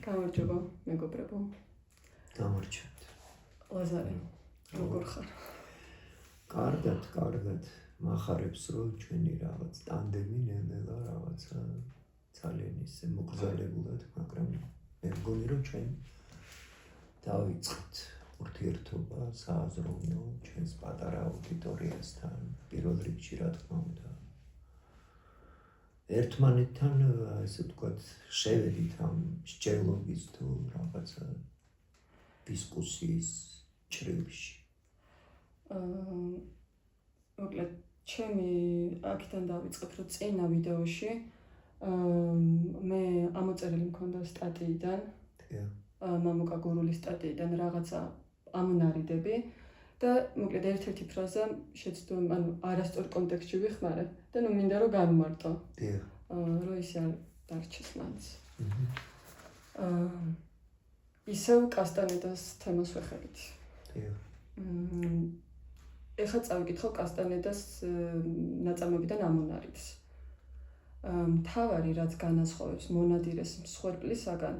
გამარჯობა, მეგობრებო. გამარჯობთ. ლაზარე, როგორ ხარ? კარგად. მახარებს რომ ჩვენი რაღაც ტანდემი ნელ-ნელა რაღაცა ძალიან ისე მოგზაურებულად, მაგრამ მე მგონი რომ ჩვენ დავიწყეთ ურთიერთობა სააზროვნო ჩვენს პატარა აუდიტორიასთან, პირველ რიგში რა თქმა უნდა. ერთმანეთთან ესე ვთქვათ, შევედით ამ სჯელობის თუ რაღაცა დისკუსიის ჭრილში. მოკლედ, ჩემი აქედან დავიწყებ, რომ წინა ვიდეოში მე ამოწერილი მქონდა სტატიიდან, მამუკა გურულის სტატიიდან რაღაცა ამონარიდები და მოკლედ ერთ-ერთი ფრაზა შეცდომ, ანუ არასწორ კონტექსტში ვიხმარე და ნუ მინდა რომ გამომარტო. რომ ისე არ დარჩეს მაინც. ისევ კასტანედას თემას ვეხებით. ეხლა წავიკითხო კასტანედას ნაწამებიდან ამონარიდს. მთავარი რაც განასხვავებს მონადირეს მსხვერპლისაგან,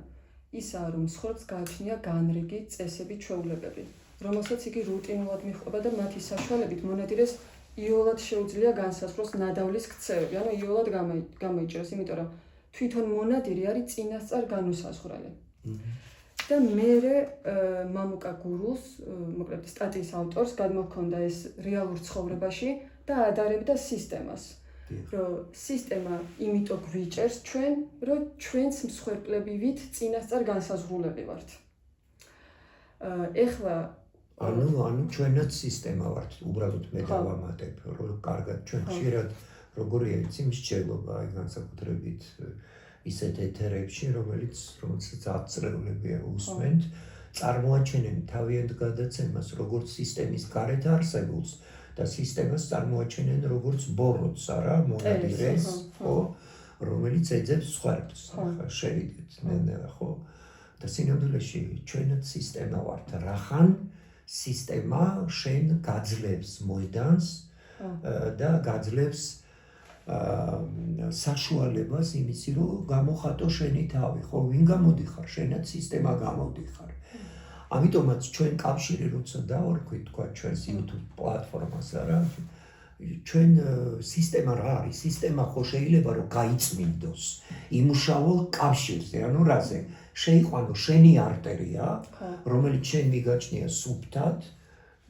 ისაა რომ მსხვერპლს გააჩნია განრიგი წესები, ჩვეულებები, რომელსაც იგი რუტინულად მიჰყვება და მათი საშუალებით მონადირეს იოლად შეუძლია განსაზღვროს ნადავლის ქცევები, ანუ იოლად გამოიჭრას, იმიტომ რომ თვითონ მონადირი არის წინასწარ განუსაზღვრელი. და მერე მამუკა გურულს, მოკლედ სტატიის ავტორს გადმოჰქონდა ეს რეალურ ცხოვრებაში და ადარებდა სისტემას. რომ სისტემა იმიტომ გვიჭერს ჩვენ, რომ ჩვენც მსხვერპლებივით წინასწარ განსაზღვრულები ვართ. ეხლა ანუ ჩვენაც სისტემა ვართ, უბრალოდ მე დავამატებ, რომ კარგად ჩვენ ხშირად როგორია იცი მსჯელობა, აი განსაკუთრებით ისეთ ეთერებში, რომელსაც აწრეულებია უსმენთ, წარმოაჩენენ თავიანთ გადაცემას როგორც სისტემის გარეთ არსებულს და სისტემას წარმოაჩენენ როგორც ბოროტს, არა, მონადირეს, ხო, რომელიც ეძებს სხვებს. ახლა შევიდეთ ნელ-ნელა, ხო? და სინამდვილეში ჩვენაც სისტემა ვართ, რახან სისტემა შენ გაძლევს მოედანს და გაძლევს საშუალებას იმისი, რომ გამოხატო შენი თავი, ხო, ვინ გამოდიხარ, შენაც სისტემა გამოდიხარ. ამიტომაც ჩვენ კავშირი როცა დავარქვით, თქვა ჩვენს YouTube პლატფორმას, არა, ჩვენ სისტემა რა არის? სისტემა ხო შეიძლება რომ გაიწმინდოს, იმუშაოს კავშირზე, ანუ რაზე? შეიყვანო შენი არტერია, რომელიც შენ მიგაჩნია სუფთად,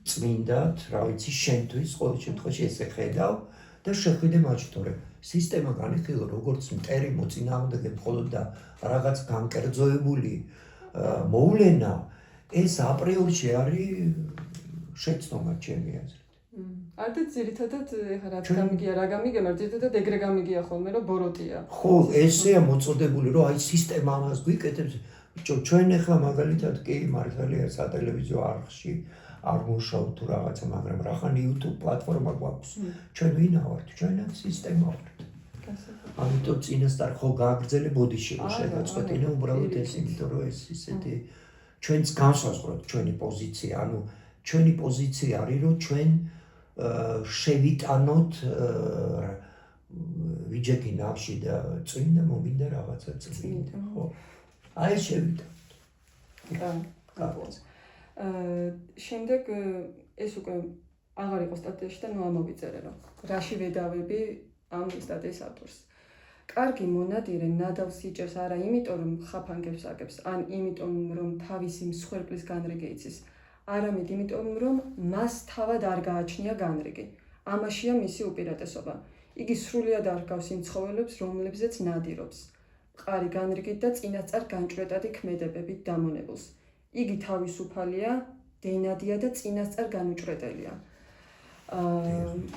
წმინდად, რა ვიცი, შენთვის ყოველ შემთხვევაში ესე ხედავ და შეხვიდე მაჩვენე. სისტემა განიხილო როგორც მტერი მოწინააღმდეგე მხოლოდ და რაღაც განკერძოებული მოვლენა, ეს აპრიორში არის შეცდომა ჩემი აზრით. არდა ძირითადად ეხლა რა გამიგია, რა გამიგია, მაგრამ ძირითადად ეგრე გამიგია ხოლმე, რომ ბოროტია. ხო, ესეა მოწოდებული, რომ აი სისტემა ამას გვიკეთებს. ჩვენ ეხლა მაგალითად კი მართალია სატელევიზიო არხში არ მუშაობთ თუ რაღაცა, მაგრამ რახან YouTube პლატფორმა გვაქვს. ჩვენ ვინა ვართ? ჩვენაც სისტემა ვართ. ამიტომ წინასწარ ხო გააგრძელე ბოდიში რომ შეგაწყვეტინე უბრალოდ ეს, იმიტომ რომ ეს ისეთი ჩვენც განსაზღვროთ ჩვენი პოზიცია, ანუ ჩვენი პოზიცია არის რომ ჩვენ შევიტანოთ ვიჯექი ნავში და წვიმდა მომინდა რაღაცა წვიმდა, ხო? აი შევიტანოთ. შემდეგ ეს უკვე აღარ იყო სტატიაში და ნუ ამოვიწერე რომ რაში ვედავები ამ სტატიის ავტორს. კარგი მონადირე ნადავს იჭერს არა იმიტომ რომ ხაფანგებს აკებს, ან იმიტომ რომ თავისი მსხვერპლის განრიგი იცის, არამედ იმიტომ რომ მას თავად არ გააჩნია განრიგი. ამაშია მისი უპირატესობა. იგი სრულად არ გავს იმ ცხოველებს, რომლებზეც ნადირობს. მყარი განრიგით და წინასწარ განჭვრეტადი ქმედებებით დამონებულს. იგი თავისუფალია, დევნადია და წინასწარ განუჭვრეტელია.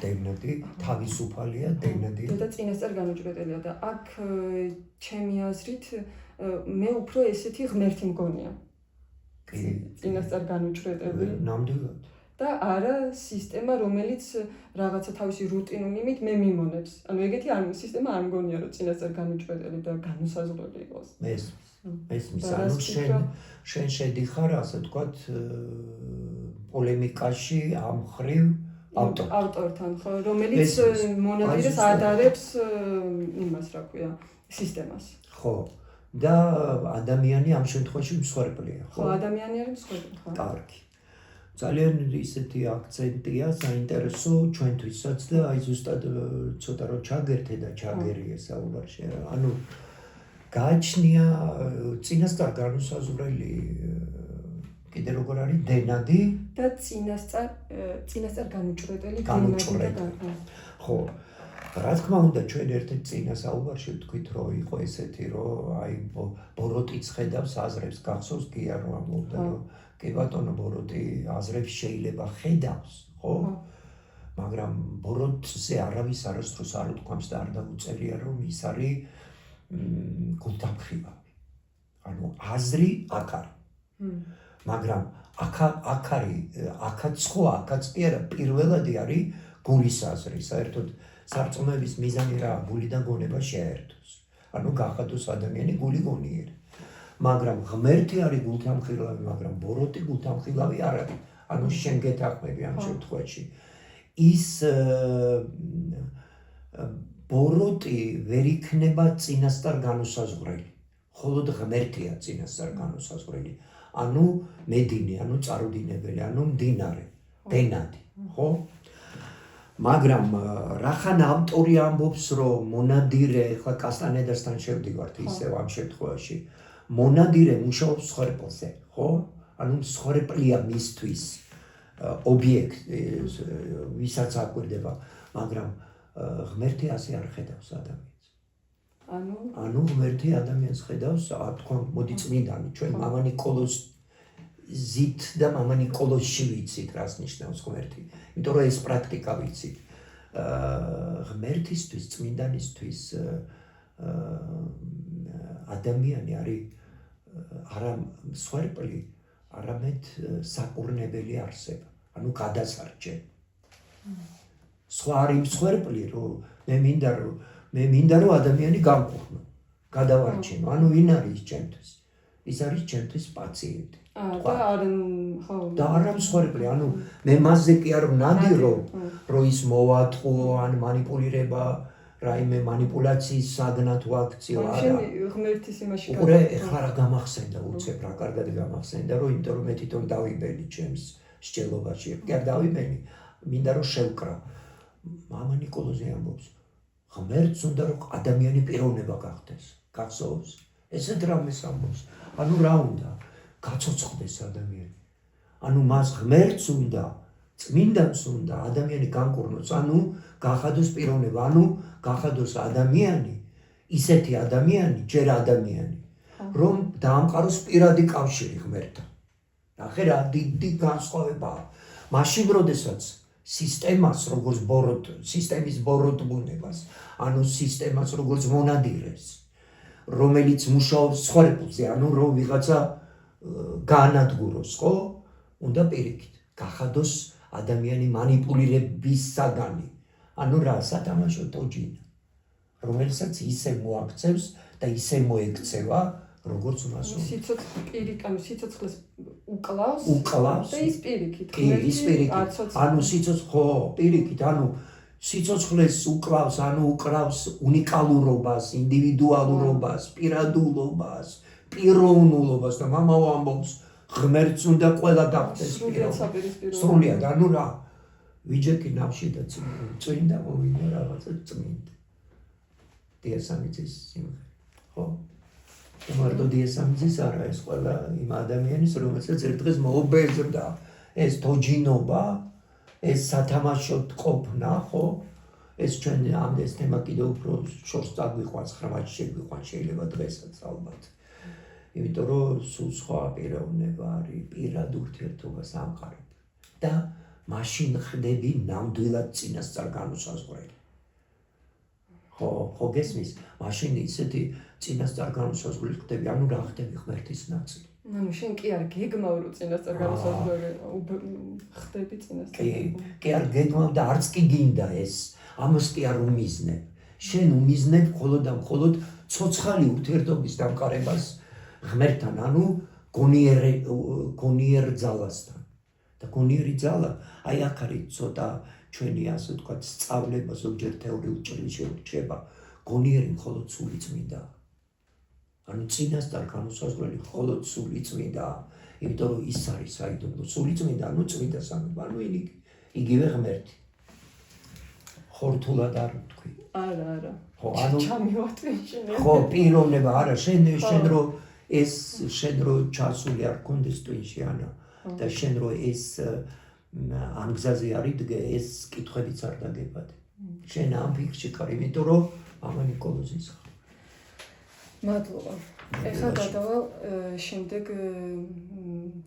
დევნადი, თავისუფალია, დევნადია და წინასწარ განუჭვრეტელია და აქ ჩემი აზრით მე უფრო ესეთი ღმერთი მგონია. წინასწარ განუჭვრეტელი. ნამდვილად. და არა სისტემა, რომელიც რაღაცა თავისი რუტინულით მე მიმონებს. ანუ ეგეთი სისტემა არ მგონია, რომ წინასწარ განუჭვრეტელი და განუსაზღვრელი იყოს. მესმის, ანუ შენ შედიხარ, ასე ვთქვათ, პოლემიკაში ამ ხრივ ავტორთან, ხო, რომელიც მონადირეს ადარებს იმას, რა ქვია, სისტემას. ხო, და ადამიანი ამ შემთხვევაში მსხვერპლია, ხო, ადამიანი არის მსხვერპლი, ხო. კარგი. ძალიან ისეთი აქცენტია, საინტერესო ჩვენთვისაც და აი ზუსტად ცოტა რომ ჩაგერთე და ჩაგერია საუბარში. ანუ გააჩნია წინასწარ განუსაზღვრელი კიდე როგორ არის დენადი და წინასწარ განუჭრედელი ხო. რა თქმა უნდა ჩვენ ერთ-ერთ წინა საუბარში ვთქვით რომ იყო ესეთი რომ აი ბოროტიც ხედავს აზრებს გახსოვს კი არ ამბობდა რომ კი ბატონო ბოროტი აზრებს შეიძლება ხედავს ხო მაგრამ ბოროტზე არავის არასდროს არ უთქვამს და არ დაუწერია რომ ის არის გულთამხილავი ანუ აზრი აქ არის მაგრამ აქაც ხო აქაც კი არა პირველადი არის გულის აზრი საერთოდ სარწმუნოების მიზანი რა გული და გონება შეერთოს ანუ გახადოს ადამიანი გული გონიერი მაგრამ ღმერთი არის გულთამხილავი მაგრამ ბოროტი გულთამხილავი არ არის ანუ შენ გეთანხმები ამ შემთხვევაში ის ბოროტი ვერ იქნება წინასწარ განუსაზღვრელი მხოლოდ ღმერთია წინასწარ განუსაზღვრელი ანუ მედინი ანუ წარუდინებელი ანუ მდინარე დენადი ხო მაგრამ რახან ავტორი ამბობს რომ მონადირე ხა კასტანედასთან შევდივართ ისევ ამ შემთხვევაში მონადირე მუშაობს მსხვერპლზე ხო ანუ მსხვერპლია მისთვის ობიექტი ვისაც აკვირდება მაგრამ ღმერთი ასე არ ხედავს ადამიანს ანუ ღმერთი ადამიანს ხედავს თქვა მოდი წმინდანი ჩვენ მამა ნიკოლოზ ზით და მამა ნიკოლოზში ვიცით რას ნიშნავს ღმერთი იმიტომ რომ ეს პრაქტიკა ვიცით ღმერთისთვის წმინდანისთვის ადამიანი არის არა მსხვერპლი არამედ საკურნებელი არსება ანუ გადასარჩენი სხვა არის მსხვერპლი რომ მე მინდა რომ ადამიანი გამკურნო გადავარჩინო ანუ ვინ არის ჩემთვის ის არის ჩემთვის პაციენტი და არა მსხვერპლი ანუ მე მასზე კი არ ვნადი რომ ის მოვატყო ან მანიპულირება რაიმე მანიპულაციის საგნად ვაქციო არა ღმერთის იმაში უკვე ეხლა რა გამახსენდა უცებ რა კარგად გამახსენდა რომ იმიტომ რომ მე თვითონ დავიბენი ჩემს სჯელობაში კი არ დავიბენი მინდა რომ შევკრა მამა ნიკოლოზი ამბობს ღმერთს უნდა რომ ადამიანი პიროვნება გახდეს გახსოვს ესეთ რამეს ამბობს ანუ რა უნდა გაცოცხლდეს ადამიანი ანუ მას ღმერთს უნდა წმინდანს უნდა ადამიანი გამკურნოს ანუ გახადოს პიროვნება ანუ გახადოს ადამიანი ისეთი ადამიანი ჯერ ადამიანი რომ დაამყაროს პირადი კავშირი ღმერთთან ნახე რა დიდი განსხვავებაა მაშინ როდესაც სისტემას როგორც სისტემის ბოროტბუნებას ანუ სისტემას როგორც მონადირეს რომელიც მუშაობს მსხვერპლზე ანუ რომ ვიღაცა გაანადგუროს ხო უნდა პირიქით გახადოს ადამიანი მანიპულირების საგანი ანუ რა სათამაშო ტოჯინა რომელსაც ისე მოაქცევს და ისე მოექცევა როგორც მას უნდა სიცოცხლეს უკლავს და ის პირიქით ანუ სიცოცხლე ხო პირიქით ანუ სიცოცხლეს უკლავს ანუ უკრავს უნიკალურობას ინდივიდუალურობას პირადულობას პიროვნულობას და მამაო ამბობს ღმერთს უნდა ყველა დახდეს სრულიად ანუ რა ვიჯექი ნავში და წმინდა მოვიდა რაღაცა წმინდა დიასამიძის სიმღერა ხო მარტო დიასამიძის არა ეს ყველა იმ ადამიანის რომელსაც ერთ დღეს მოუბეზრდა ეს თოჯინობა ეს სათამაშოდ ყოფნა ხო ეს ჩვენ ამ ეს თემა კიდევ უფრო შორს წაგვიყვანს ხრამაში შეგვიყვანს შეიძლება დღესაც ალბათ იმიტომ რომ სულ სხვა პიროვნება არის პირად ურთიერთობას ამყარებ და მაშინ ხდები ნამდვილად წინასწარ განუსაზღვრელი ხო გესმის მაშინ ისეთი წინასწარ განუსაზღვრელი ხდები ანუ რა ხდები ღმერთის ნაწილი ანუ შენ კი არ გეგმავ რომ წინასწარ განუსაზღვრელი ხდები წინასწარ კი არ გეგმავ და არც კი გინდა ეს ამას კი არ უმიზნებ შენ უმიზნებ მხოლოდ და მხოლოდ ცოცხალი ურთიერთობის დამყარებას ღმერთთან ანუ გონიერ ძალასთან და გონიერი ძალა აი აქ არის ცოტა ჩვენი ასე ვთქვათ სწავლება ზოგჯერ თეორიულ ჭრილში რჩება გონიერი მხოლოდ სული წმინდა ანუ წინასწარ განუსაზღვრელი მხოლოდ სულიწმინდაა, იმიტომ რომ ის არის საიდუმლო. სულიწმინდა, ანუ წმინდა სამება, ანუ იგივე ღმერთი. ხორთულად არ ვთქვი. არა. ხო, ანუ ჩამივატვინჩინე. ხო, პიროვნება არა, შენ რო ჩასული არ გქონდეს ტვინში, ანა და შენ რო ეს ამ გზაზე არ იდგე, ეს კითხვებიც არ დაგებადე. შენ ამ ფიქრში ხარ, იმიტომ რომ მამა ნიკოლოზის ხარ. მადლობა. ეხლა გადავალ შემდეგ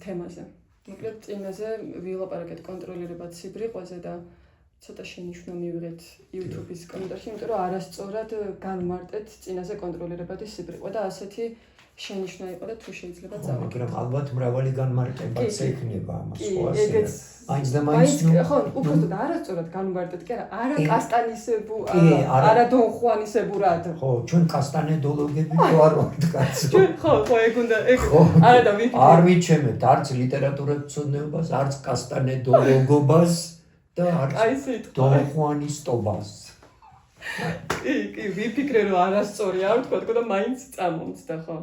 თემაზე. მოკლედ წინაზე ვილაპარაკეთ კონტროლირებად სიბრიყვეზე და ცოტა შენიშვნა მივიღეთ YouTube-ის კომენტარში, იმიტომ რომ არასწორად განმარტეთ წინაზე კონტროლირებადი სიბრიყვე და ასეთი შენიშვნა იყო და თუ შეიძლება ხო, წავიდეთ. მაგრამ ალბათ მრავალი განმარტებაც ექნება ამას, ხო ასე. ეგეც მაინც და მაინც ხო, უბრალოდ არასწორად განმარტეთ, კი არა კასტანისებუ, არა დონ ხუანისებუ რად. ხო, ჩვენ კასტანედოლოგები ვარ კაცო. ხო, ეგ უნდა ეგ არა და ვიფიქრე. არ ვიჩემებთ არც ლიტერატურათმცოდნეობას, არც კასტანედოლოგობას და არც დონ ხუანისტობას. კი, ვიფიქრე რომ არასწორი არ ვთქვა და მაინც წამომცდა, ხო.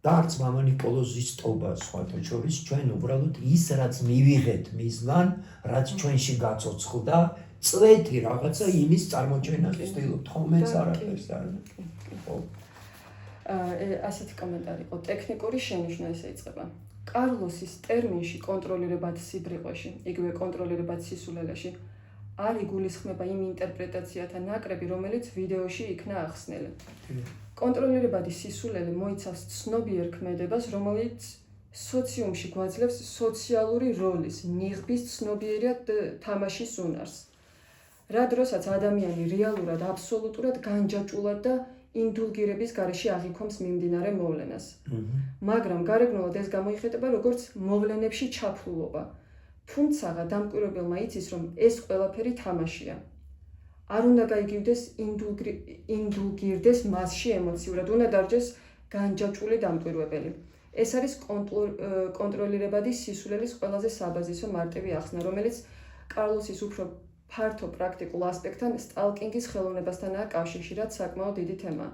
და არც მამა ნიკოლოზის ტობა სხვათა შორის ჩვენ უბრალოდ ის რაც მივიღეთ მისგან, რაც ჩვენში გაცოცხლდა, წვეთი რაღაცა იმის წარმოჩენას ვცდილობთ, ხომეც არაფერს არ. ხო. ასეთი კომენტარი იყო, ტექნიკური შენიშვნა ესე იწყება. კარლოსის ტერმინში კონტროლირებად სიბრიყვეში, იგივე კონტროლირებად სისულელეში არ იგულისხმება იმ ინტერპრეტაციათა ნაკრები, რომელიც ვიდეოში იქნა ახსნელი. კონტროლირებადი სისულელე მოიცავს ცნობიერ ქმედებას, რომელიც სოციუმში გვაძლევს სოციალური როლის, ნიღბის ცნობიერად თამაშის უნარს. რა დროსაც ადამიანი რეალურად, აბსოლუტურად განჯაჭულად და ინდულგირების გარეშე აღიქვამს მიმდინარე მოვლენას. მაგრამ გარეგნულად ეს გამოიხატება როგორც მოვლენებში ჩაფლულობა. თუმცა დამკვირვებელმა იცის, რომ ეს ყველაფერი თამაშია. არ უნდა გაიგივდეს ინდულგირდეს მასში ემოციურად, უნდა დარჩეს განჯაჭვული დამკვირვებელი. ეს არის კონტროლირებადი სისულელის ყველაზე საბაზისო მარტივი ახსნა, რომელიც კარლოსის უფრო ფართო პრაქტიკულ ასპექტთან სტალკინგის ხელოვნებასთანაა კავშირში, რაც საკმაოდ დიდი თემაა.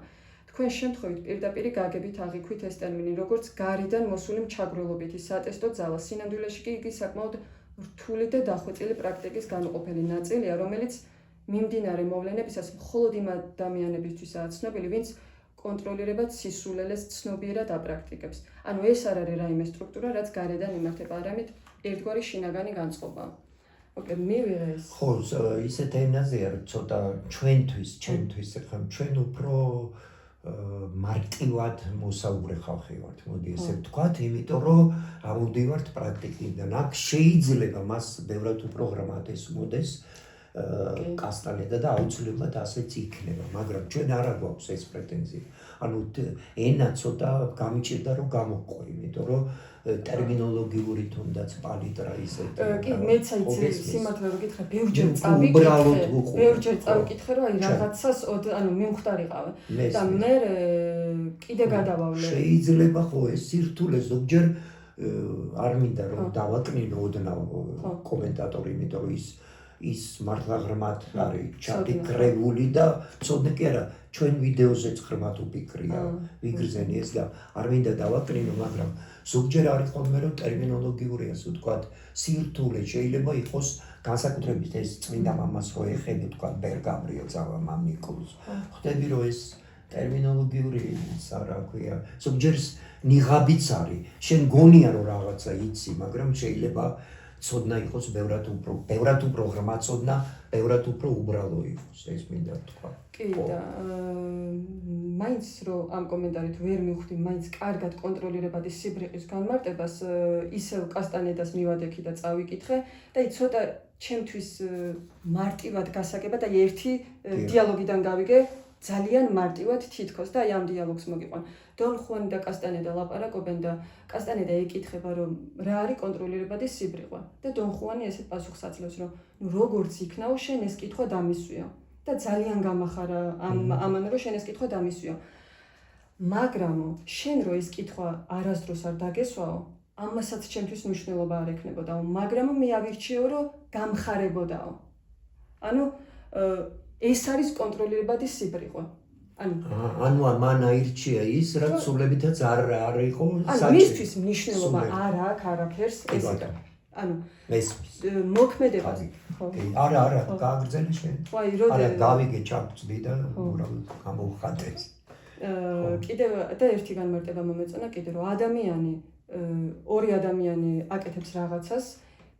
თქვენ შემთხვევით პირდაპირი გაგებით აღიქვით ეს ტერმინი, როგორც გარედან მოსული მჩაგვრელობითი სატესტო ძალა. სინამდვილეში კი იგი საკმაოდ რთული და დახვეწილი პრაქტიკის განუყოფელი ნაწილია, რომელიც მიმდინარე მოვლენებისას მხოლოდ იმ ადამიანებისთვისაა ცნობილი, ვინც კონტროლირებად სისულელეს ცნობიერად აპრაქტიკებს. ანუ ეს არ არის რაიმე სტრუქტურა, რაც გარედან იმართება, არამედ ერთგვარი შინაგანი განწყობა. მოკლედ მივიღე ეს. ხო, ისეთ ენაზეა, რომ ცოტა ჩვენთვის, ჩვენ უფრო მარტივად მოსაუბრე ხალხი ვართ, მოდი ესე ვთქვათ, იმიტომ რომ ამოვდივართ პრაქტიკიდან. აქ შეიძლება მას ბევრად უფრო ღრმად ესმოდეს კასტანედა და აუცილებლად ასეც იქნება, მაგრამ ჩვენ არ გვაქვს ეს პრეტენზია. ანუ ენა ცოტა გამიჭირდა რომ გამოყვე, იმიტომ რომ ტერმინოლოგიური თუნდაც პალიტრა ისეთი. კი, მეც აიცი სიმართლე რომ გითხრა, ბევრჯერ წავიკითხე, რომ აი რაღაცას ანუ მიმختარიყავე და მე კიდე გადავავლე. შეიძლება ხო ეს სირთულე ზოგჯერ არ მინდა რომ დავაკნინო ოდნავ კომენტატორი, იმიტომ რომ ის მართლა ღრმად არის ჩაფიქრებული და ცოდნე კი არა, ჩვენ ვიდეოზეც ღრმად უფიქრია, ვიგრძენი ეს და არ მინდა დავაკნინო, მაგრამ ზოგჯერ არის ხოლმე რომ ტერმინოლოგიური ასე ვთქვათ, სირთულე შეიძლება იყოს განსაკუთრებით ეს წმინდა მამას რო ეხები ვთქვათ ბერგაბრიელს ამა მამ ნიკოლოზს. ხვდები რომ ეს ტერმინოლოგიური რა ქვია, ზოგჯერ ნიღაბიც არის. შენ გონია რომ რაღაცა იცი, მაგრამ შეიძლება ცოდნა იყოს ბევრად უფრო ღრმა ცოდნა, ბევრად უფრო უბრალო იყოს, ეს მინდა ვთქვა. კი და მაინც რომ ამ კომენტარით ვერ მივხვდი, მაინც კარგად კონტროლირებადი სიბრიყის განმარტებას, ისევ კასტანედას მივადექი და წავიკითხე და ცოტა ჩემთვის მარტივად გასაგებად, აი ერთი დიალოგიდან გავიგე ძალიან მარტივად თითქოს და აი ამ დიალოგს მოგიყვან. დონ ხუანი და კასტანედა ლაპარაკობენ და კასტანედა ეკითხება რომ რა არის კონტროლირებადი სიბრიყვა და დონ ხუანი ესეთ პასუხს აძლევს რომ ნუ როგორც იქნაო შენ ეს კითხვა დამისვიო და ძალიან გამახარა ამან რომ შენ ეს კითხვა დამისვიო. მაგრამო შენ რო ეს კითხვა არასდროს არ დაგესვაო, ამასაც ჩემთვის მნიშვნელობა არ ექნებოდაო, მაგრამ მე ავირჩიო რომ გამხარებოდაო. ანუ ეს არის კონტროლირებადი სიბრიყვა. ანუ მან აირჩია ის, რაც სულებითაც არ იყო საჭირო. მისთვის მნიშვნელობა არ აქვს არაფერს ეს იყო. მესმის. მოქმედებაზე. არა, გააგრძელე შენ. არა, გავიგე ჩავწვდი და უბრალოდ გამოვხატეს. კიდევ და ერთი განმარტება მომეწონა კიდე რომ ადამიანი ორი ადამიანი აკეთებს რაღაცას,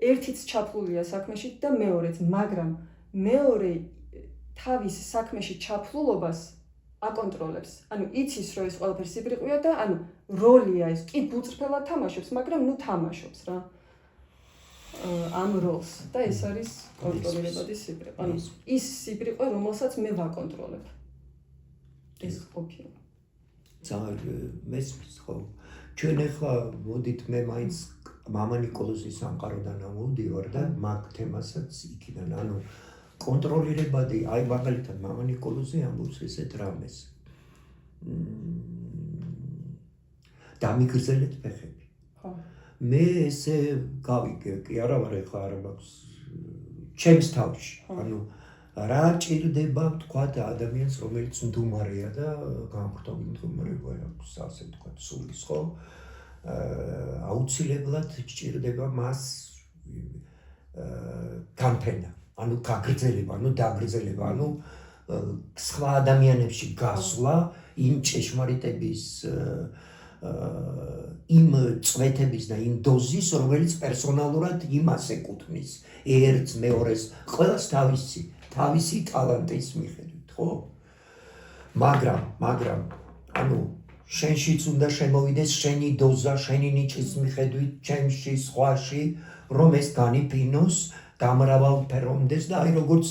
ერთიც ჩაფლულია საქმეში და მეორეც, მაგრამ მეორე თავის საქმეში ჩაფლულობას აკონტროლებს. იცის რომ ეს ყველაფერი სიბრიყვეა და როლია ეს. კი ბუწრფელად თამაშობს, მაგრამ თამაშობს რა. ამ როლს და ეს არის კონტროლირებადი სიბრიყვე. ის სიბრიყვე, რომელსაც მე ვაკონტროლებ. ეს ყოფილი. მესმის ხო. ჩვენ ახლა მოდით მე მაინც მამა ნიკოლოზის სამყაროდან ამოვდივარ და მაგ თემასაც იქიდან კონტროლირებადი, აი მაგალითად მამა ნიკოლოზი ამბობს ესეთ რამეს. დამიგრძელეთ ფეხები. ხო. მე ესე გავიგე, კი არა ვარ ახლა არა მაქვს ჩემს თავში. რა ჭირდება თქვათ ადამიანს, რომელიც მდუმარეა და განხრტობი მდგომარეობა აქვს, ასე თქვათ, სულის, ხო? აუცილებლად ჭირდება მას განფენა, გაგრძელება, დაგრძელება, სხვა ადამიანებში გასვლა, იმ ჭეშმარიტების იმ წვეთების და იმ დოზის, რომელიც პერსონალურად იმას ეკუთვნის, ერთს, მეორეს, ყველას თავისი ტალანტის მიხედვით, ხო? მაგრამ, შენშიც უნდა შემოვიდეს შენი დოზა, შენი ნიჭის მიხედვით, ჩემში, სხვაში, რომ ეს განიფინოს, გამრავალფეროვნდეს და აი როგორც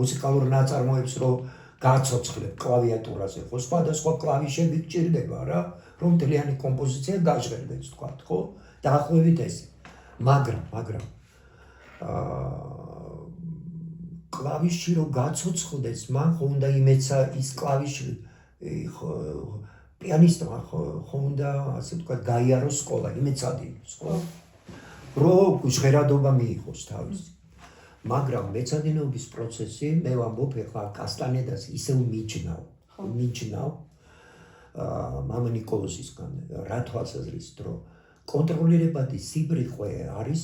მუსიკალურ ნაწარმოებს რომ გაცოცხლებ კლავიატურაზე, ხო, სხვადასხვა კლავიშები გჭირდება რა, რომ მთლიანი კომპოზიცია გაჟღერდეს, თქვათ, ხო? დაახლოებით ესე. მაგრამ კლავიში რომ გაცოცხლდეს, მან ხო უნდა იმეცა ის კლავიში პიანისტმა ხო უნდა, ასე ვთქვათ, გაიაროს სკოლა, იმეცადინოს, ხო? რომ ჟღერადობა მიიღოს თავისი. მაგრამ მეცადინეობის პროცესი, მე ვამბობ ახლა კასტანედას ისევ მიჯნავ მამა ნიკოლოზისგან, რა თვალსაზრისით, რომ კონტროლირებადი სიბრიყვე არის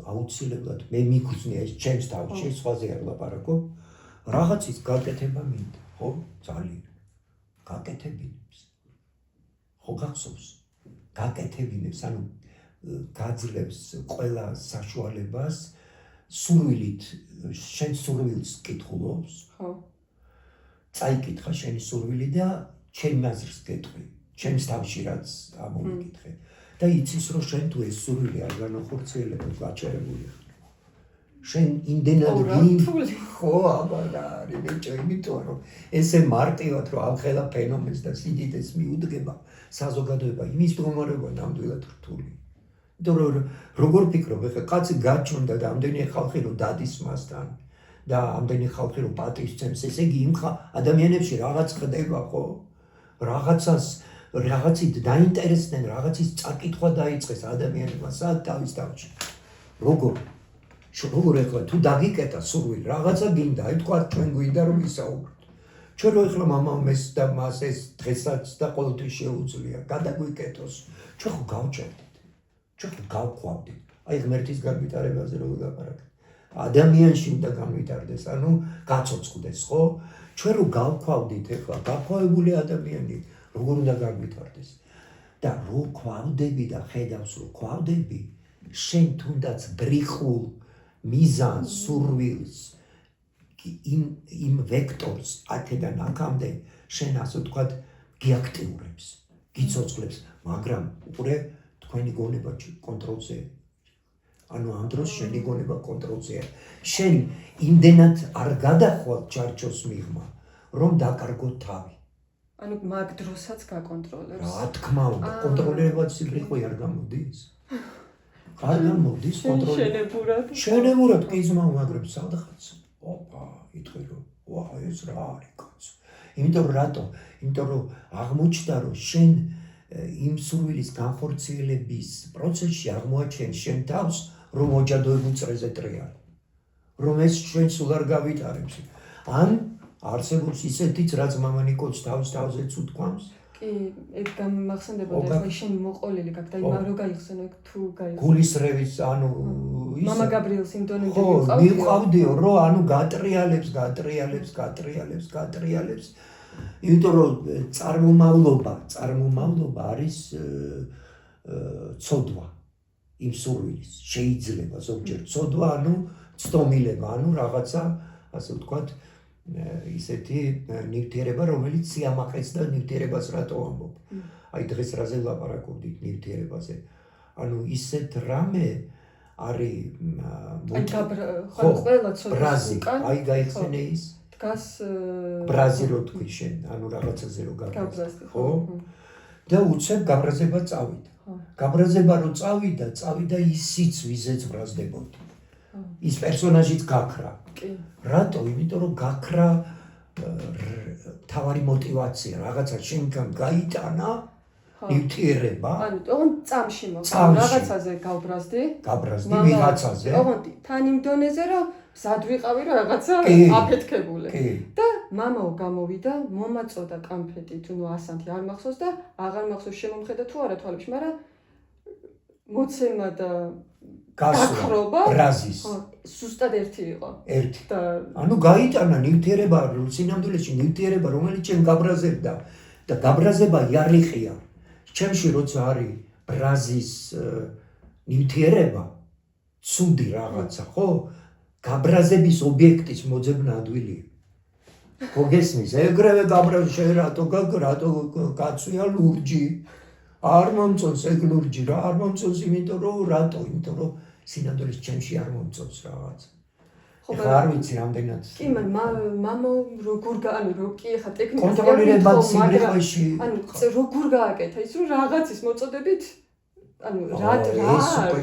აუცილებლად, მე მიგრძნია ეს ჩემს თავში, სხვაზე არ ვლაპარაკობ, რაღაცის გაკეთება მინდა, ხო? ძალიან გაკეთებინებს. ხო გახსოვს? გაკეთებინებს, გაძლევს ყველა საშუალებას სურვილით, შენ სურვილს კითხულობს. ხო. წაიკითხა შენი სურვილი და ჩემ აზრს გეტყვი, ჩემს თავში რაც ამოვიკითხე. და იცის რომ შენ თუ ეს სურვილი არ განახორციელებ, გაჩერებული ხარ. შენ იმდენად ხო, აბა, ბიჭო, იმიტომ რომ ესე მარტივად რომ ამხელა ფენომენს და სიდიდეს მიუდგება საზოგადოება, იმის მდგომარეობა ნამდვილად რთული. როგორ ფიქრობ, ეხლა კაცი გაჩნდა და ამდენი ხალხი რომ დადის მასთან და ამდენი ხალხი რომ პატივს წემს, ესე იგი იმ ადამიანებში რაღაც ხდება, ხო? რაღაცით დაინტერესდნენ, რაღაცის წაკითხვა დაიწყეს ადამიანებმა თავის თავში. როგორ ეხლა თუ დაგიკეტა სურვილი, რაღაცა გინდა, აი თქვა ჩვენ გვინდა რომ ვისაუბროთ. ჩვენ რო ეხლა მამამეს და მას ეს დღესაც და ყოველთვის შეუძლია, გადაგვიკეთოს, ჩვენ ხო გავჭერდით. ჩვენ ხო გავყვავდით. აი ღმერთის განვითარებაზე რო ვილაპარაკეთ. ადამიანში უნდა განვითარდეს, გაცოცხლდეს, ხო? ჩვენ რო გავყვავდით ეხლა, გაყვავებული ადამიანი როგორ უნდა განვითარდეს? და რო ყვავდები და ხედავს რო ყვავდები, შენ თუნდაც ბრიხულ მიზანს, სურვილს, იმ ვექტორს აქედან აქამდე შენ ასე ვთქვათ გიაქტიურებს, გიცოცხლებს, მაგრამ უყურე თქვენი გონება კონტროლზე. ამ დროს შენი გონება კონტროლზეა. შენ იმდენად არ გადახვალ ჩარჩოს მიღმა, რომ დაკარგო თავი. მაგ დროსაც გაკონტროლებს. რა თქმა უნდა, კონტროლირებად სიბრიყვე არ გამოდის. არ გამოდის კონტროლირებად. შენებურად კი ზმაო, მაგრამ სადღაც. ოპა, იტყვი რომ, ვაი, ეს რა არის კაცო. იმიტომ რატო? იმიტომ რომ აღმოჩნდა რომ შენ იმ სურვილის განხორციელების პროცესში აღმოაჩენ შენ თავს, რომ ოჯადოებულ წრეზე ტრიალ. რომ ეს ჩვენ სულ არ გავითარებს. არსებობს ისეთიც, რაც მამა ნიკოლს თავზეც უთქვამს. კი, ეგ გამახსენდებოდა, ხო, შენ მოყოლილი გაქვს და იმან რო გაიხსენე თუ გაიხსენე. გულისრევის, ანუ მამა გაბრიელს იმ დონემდე ხო, მივყავდიო, რომ ანუ გატრიალებს. იმიტომ რომ წარმომავლობა არის ცოდვა იმ სურვილის, შეიძლება ზოგჯერ ცოდვა, ანუ ცდომილება, ანუ რაღაცა, ასე ვთქვათ, ისეთი ნივთიერება, რომელიც სიამაყეს და ნივთიერებას რატო ამბობ. აი დღეს რაზე ვლაპარაკობდით ნივთიერებაზე. ანუ ისეთ რამე არის ხო, ყველა ცოდვის ბრაზი, უკან აი გაიხსენე ის დგას ბრაზი რო თქვი შენ, ანუ რაღაცაზე რო გაბრაზდი, ხო? და უცებ გაბრაზება წავიდა. გაბრაზება რო წავიდა ისიც ვიზეც ბრაზდებოდი. ის პერსონაჟიც გაქრა. კი. რატო? იმიტომ რომ გაქრა თავარი мотиваცია, რაღაცა შენგან გაიტანა ნივთიერება. ანუ თუნ წამში მოხდა რაღაცაზე გავბრაზდი ვიღაცაზე. თუნ თან იმ დონეზე რომ მზად ვიყავი რომ რაღაცა აფეთქებული. და მამაო გამოვიდა, მომაწოდა კამფეტით, ნუ ასანთი არ მახსოვს და აღარ მახსოვს შემომხედა თუ არა თვალებში, მაგრამ მოცემა და გაქრობა ბრაზის. სუსტად ერთი იყო. ერთი. ანუ გაიტანა ნივთიერება, სინამდვილეში ნივთიერება, რომელიც შენ გაბრაზებდა და გაბრაზება იარლიხია. ჩემში როცა არის ბრაზის ნივთიერება, ცუდი რაღაცა, ხო? გაბრაზების ობიექტის მოძებნა ადვილია. ხო გესმის? ეგრევე გაბრაზ შენ რატო კაცვია ლურჯი. არ მომწონს ეგ ლურჯი რა, არ მომწონს იმიტომ რომ სინამდვილეში ჩემში არ მომწონს რაღაცა. ხა არ ვიცი რამდენად. კი, მამა როგორ კი ხა ტექნიკა კონტროლირება ციმრიყვეში. ანუ როგორ გააკეთა ის რომ რაღაცის მოწოდებით ანუ რა ეს უკვე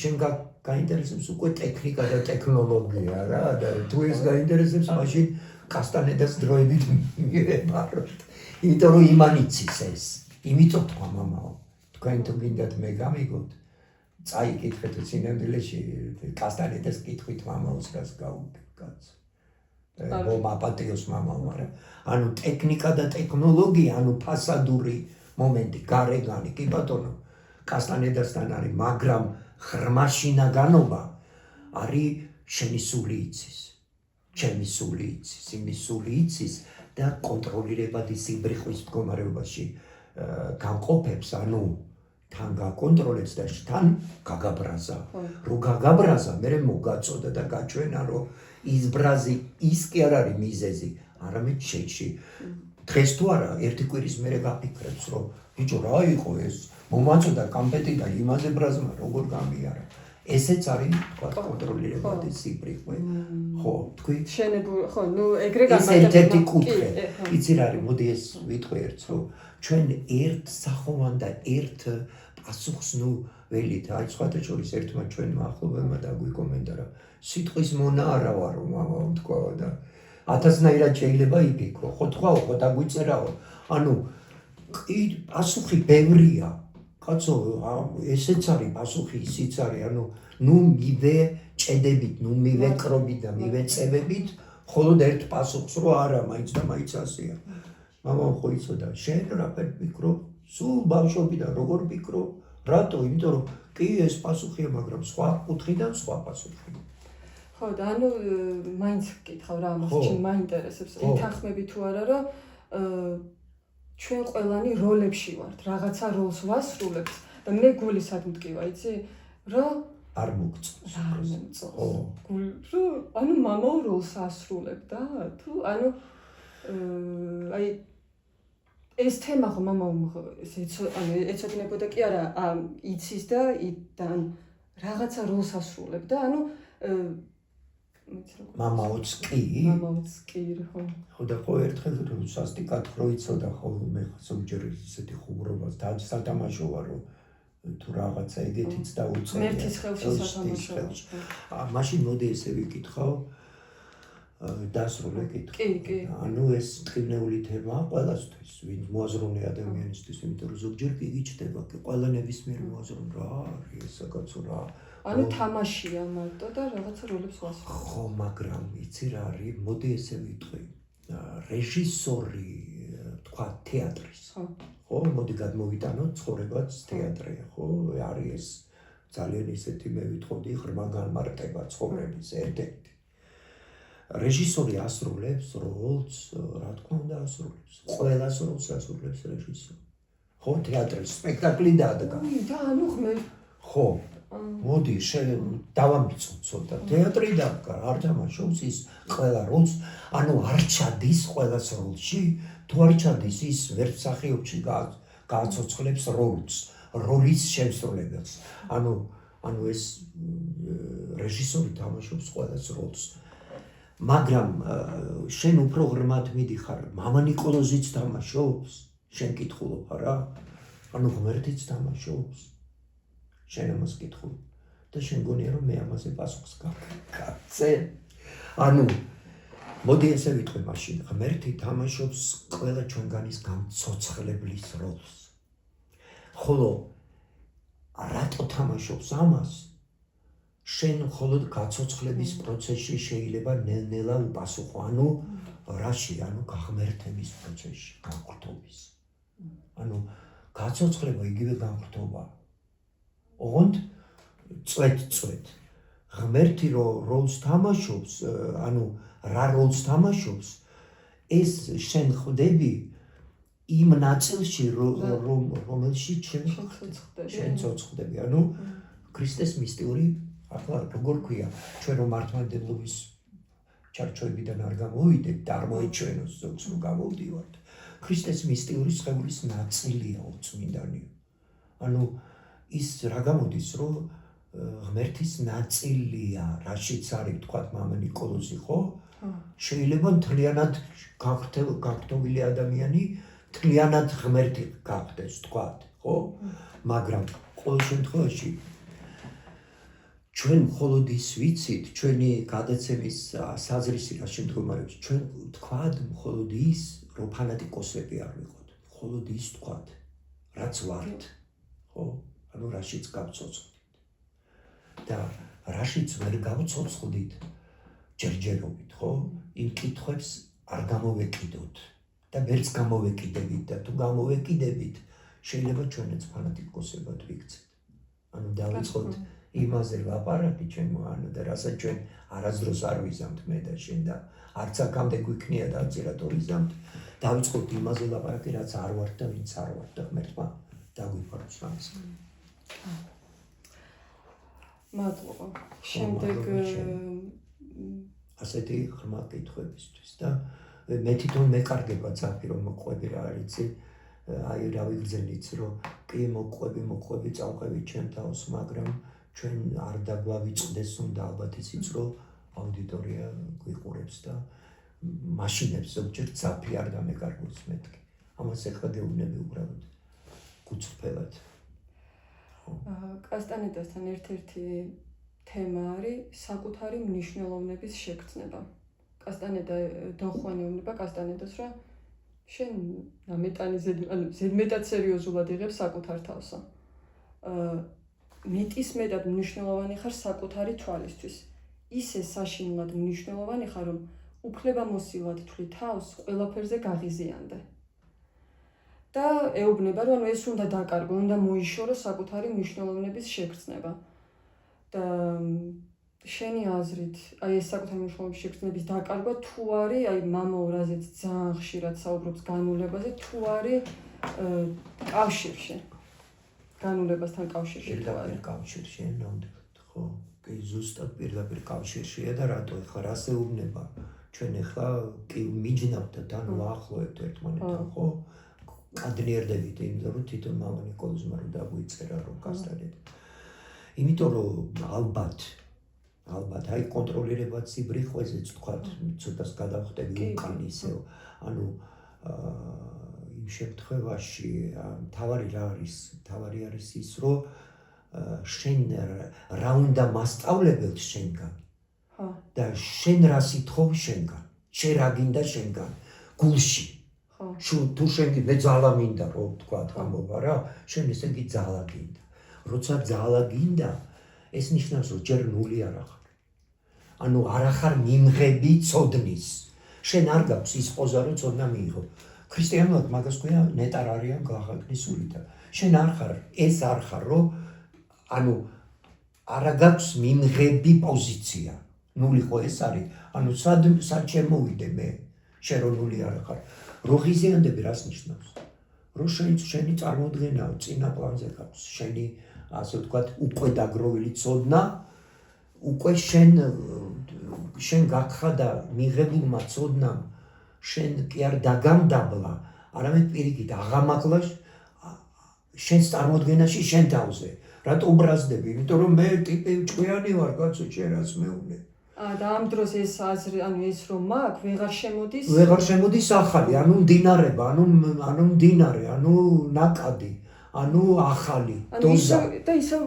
შენ გაინტერესებს უკვე ტექნიკა და ტექნოლოგია რა და თუ ეს გაინტერესებს მაშინ კასტანედას დროებით მივებაროთ. იმიტომ რომ იმანიცის ეს. იმიტომ თქვა მამაო, თქვენ თუ გინდათ მე გამიგოთ, წაიკითხეთ სინამდვილეში კასტანედას კითხვით მამაოს რას გაუგებ კაც. მაპატიოს მამაო, მაგრამ ანუ ტექნიკა და ტექნოლოგია, ანუ ფასადური მომენტი, გარეგანი, კი ბატონო, კასტანედასთან არის, მაგრამ ღრმაშინაგანობა არის შენი სული იცის. ჩემი სული იცის, იმის სული იცის და კონტროლირებადი სიბრიხვის მდგომარეობაში გამყოფებს, ანუ თან გაკონტროლებს და თან გაგაბრაზა. რო გაგაბრაზა, მერე მოგაწოდა და გაჩვენა, რომ ის ბრაზი ის კი არ არის მიზეზი, არამედ შეში. დღეს თუ არა, ერთი კვირის მერე გაფიქრებს, რომ ბიჭო რა იყო ეს? მომაწოდა კამფეტი და იმაზე ბრაზმა როგორ გამიარა. ესეც არის თქვა კონტროლირებადი სიბრიყვე. ხო, თქვი? ხო, ნუ ეგრე გამარჯვება. ეს ერთ-ერთი კუთხე. იცი რა არის, მოდი ეს ვიტყვი ერთს, რომ ჩვენ ერთ სახოვან და ერთ პასუხს ნუ ველით. აი სხვათა შორის ერთმა ჩვენმა ახლობელმა დაგვიკომენტარა. სიტყვის მონა არა ვარო, მამაო თქვა და 1000-ნაირად შეიძლება იფიქრო. ხო თქვაო, ხო დაგვიწერაო. ანუ პასუხი ბევრია. კაცო, ესეც არის პასუხი, ისიც არის, ანუ ნუ მივე ჭედებით, ნუ მივე კრობით და მივე წებებით, მხოლოდ ერთ პასუხს რო არა, მაინც და მაინც ასეა. მამაო ხო იცოდა, შენ რაფერ ფიქრობ? სულ ბავშვობიდან როგორ ფიქრობ? რატო? იმიტომ რომ კი ეს პასუხია, მაგრამ სხვა კუთხიდან სხვა პასუხი. ხო, და ანუ მაინც ვკითხავ რა, ამას ჩემ მაინტერესებს. ეთანხმები თუ არა, რომ ჩვენ ყველანი როლებში ვართ, რაღაცა როლს ვასრულებთ და მე გულისად მტკივა, იცი, რომ არ მოგწონს. არ მომწონს. ანუ მამაო როლს ასრულებ და თუ ანუ აი ეს თემა ხო მამაო ეცოდინებოდა კი არა, იცის და რაღაცა როლს ასრულებ და ანუ მამაოც კი, ხო. ხო და ხო ერთხელ რომ სასტიკად რო იცოდა ხო მე ზოგჯერ ისეთი ხუმრობას და სათამაშო ვარ რომ თუ რაღაცა ეგეთიც დაუწევია. მერტის ხელში სათამაშო. მაშინ მოდი ესე ვიკითხავ დასრულე კითხვა. კი. ანუ ეს ტკივნეული თემაა ყველასთვის, ვინც მოაზროვნე ადამიანისთვის, იმიტომ რომ ზოგჯერ კი გიჩნდება, ყველა ნებისმიერ მოაზროვნე რა არის ეს საკაცო რა. ანუ თამაშია მარტო და რაღაცა როლებს ვასრულებ. ხო, მაგრამ იცი რა არის, მოდი ესე ვიტყვი. რეჟისორი თქვა თეატრის. ხო, მოდი გადმოვიტანოთ ცხოვრებაც თეატრია, ხო, არის ეს ძალიან ისეთი მე ვიტყოდი ღრმა განმარტება ცხოვრების ერთ-ერთი. რეჟისორი ასრულებს როლს, რა თქმა უნდა ასრულებს. ყველას როლს ასრულებს რეჟისორი. ხო, თეატრის სპექტაკლი დადგა. და ანუ ღმერ ხო. მოდი დავამტკიცოთ ცოტა. თეატრი დადგა, არ თამაშობს ის ყველა როლს, ანუ არ ჩადის ყველას როლში, თუ არ ჩადის ის ვერც მსახიობში გააცოცხლებს როლის შემსრულებელს. ანუ ეს რეჟისორი თამაშობს ყველას როლს. მაგრამ შენ უფრო ღრმად მიდიხარ, მამა ნიკოლოზიც თამაშობს, შენ კითხულობ არა? ანუ ღმერთიც თამაშობს. შენ ამას კითხულ და შენ გონია რომ მე ამაზე პასუხს გაგცე. ანუ მოდი ესე ვიტყვი მაშინ, ღმერთი თამაშობს ყველა ჩვენგანის გამცოცხლებლის როლს. ხოლო რატო თამაშობს ამას? შენ მხოლოდ გაცოცხლების პროცესში შეიძლება ნელ-ნელა უპასუხო, ანუ რაში, ანუ გაღმერთების პროცესში, გაგვრთობის. ანუ გაცოცხლება იგივე გაგვრთობაა. ოღონდ წვეთ. ღმერთი როლს თამაშობს, ანუ რა როლს თამაშობს, ეს შენ ხვდები იმ ნაწილში, რომელშიც შენ ცოცხლდები. ანუ ქრისტეს მისტიური, ახლა როგორ ქვია, ჩვენ რომ მართლმადიდებლობის ჩარჩოებიდან არ გამოვიდეთ და არ მოეჩვენოს ზოგს რომ გამოვდივართ. ქრისტეს მისტიური სხეულის ნაწილია წმინდანია. ანუ ის რა გამოდის, რომ ღმერთის ნაწილია, რაშიც არის თქვათ მამა ნიკოლოზი, ხო? შეიძლება მთლიანად გაგრძელებული ადამიანი მთლიანად ღმერთი გახდეს, თქვათ, ხო? მაგრამ ყოველ შემთხვევაში ჩვენ მხოლოდ ის ვიცით, ჩვენი გადაცემის საზრისი რა შემდგომარეობს, ჩვენ თქვათ მხოლოდ ის, რომ ფანატიკოსები არ ვიყოთ, მხოლოდ ის თქვათ, რაც ვართ, ხო? ანუ რაშიც გავცოცხლდით და რაშიც ვერ გავცოცხლდით ჯერჯერობით, ხო? იმ კითხვებს არ გამოვეკიდოთ და ვერც გამოვეკიდებით და თუ გამოვეკიდებით, შეიძლება ჩვენაც ფანატიკოსებად ვიქცეთ. ანუ დავიწყოთ იმაზე ლაპარაკი ჩემო, ანუ და რასაც ჩვენ არასდროს არ ვიზამთ მე და შენ და არც აქამდე გვიქნია და აცერად ორ ვიზამთ, დავიწყოთ იმაზე ლაპარაკი, რაც არ ვართ და ვინც არ ვართ და ღმერთმა დაგვიფაროს ამას. მადლობა. შემდეგ ასეთი ღრმა კითხვებისთვის და მე თვითონ მეკარგება წაფი რომ მოყვები რა არიცი, აი რა ვიგრძენიც რომ კი მოყვები წავყევი ჩემ თავს, მაგრამ ჩვენ არ დაგვავიწყდეს უნდა ალბათ ისიც რომ აუდიტორია გვიყურებს და მაშინებს ზოგჯერ წაფი არ დამეკარგოს მეთქი. ამას ეხლა გეუბნები უბრალოდ გუწვფელად. კასტანედასთან ერთ-ერთი თემა არის საკუთარი მნიშვნელოვნების შეგრძნება. კასტანედა დონხვანი ეუბნება კასტანედას, რომ შენ ამეტანი ზედმეტად სერიოზულად იღებს საკუთარ თავსა. მეტისმეტად მნიშვნელოვანი ხარ საკუთარი თვალისთვის. ისე საშინლად მნიშვნელოვანი ხარ, რომ უფლებამოსილად თვლი თავს ყველაფერზე გაღიზიანდე. და ეუბნება, რომ ეს უნდა დაკარგო, უნდა მოიშორო საკუთარი მნიშვნელოვნების შეგრძნება. და შენი აზრით, აი ეს საკუთარი მნიშვნელოვნების შეგრძნების დაკარგვა თუ არის, აი მამაო, რაზეც ძალიან ხშირად საუბრობს განულებაზე, თუ არის კავშირში. განულებასთან კავშირში თუ არის. პირდაპირ კავშირში ნამდვილად, ხო? კი, ზუსტად პირდაპირ კავშირშია და რატო ეხლა რას ეუბნება? ჩვენ ეხლა კი მიჯნავთ და თან ვაახლოებთ ერთმანეთთან, ხო? გადნიერდებით იმდენ რომ თვითონ მამა ნიკოლოზმა რომ დაგვიწერა რომ კასტანედა. იმიტომ რომ ალბათ აი კონტროლირებაც იბრიხვეზეც თქვათ ცოტას გადავხტები უკან ისევ. ანუ იმ შემთხვევაში თავარი რა არის? თავარი არის ის რომ შენ რა უნდა მასწავლებელს შენგან. და შენ რა სითხოვ შენგან. შენ რა გინდა შენგან გულში. თუ შენ მე ძალა მინდა რომ თქვათ ამბობა რა, შენ ესე იგი ძალა გინდა. როცა ძალა გინდა, ეს ნიშნავს რომ ჯერ ნული არ ახარ. ანუ არ ახარ მიმღები ცოდნის. შენ არ გაქვს ის პოზა რომ ცოდნა მიიღო. ქრისტიანულად მაგას ქვია ნეტარ არიან გაახალნის სული და შენ არ ხარ ეს არ ხარ რომ ანუ არა გაქვს მიმღები პოზიცია. ნული ხო ეს არის. ანუ სად შემოვიდე მე შენ რომ ნული არ ხარ. რო ღიზიანდები რას ნიშნავს? რომ შენი წარმოდგენა წინა პლანზე გაქვს. შენი ასე ვთქვათ უკვე დაგროვილი ცოდნა უკვე შენ გაგხადა მიღებულმა ცოდნამ შენ კი არ დაგამდაბლა, არამედ პირიქით აღამაღლა შენს წარმოდგენაში შენ თავზე. რატო უბრაზდები? იმიტომ რომ მე ტიპი ჭკვიანი ვარ, კაცო, შენ რას მეუბნე. და ამ დროს ეს აზრი, ანუ ის რომ მაქვს, ვეღარ შემოდის ახალი, ანუ მდინარება, ანუ მდინარე, ანუ ნაკადი, ანუ ახალი, დოზა. და ისევ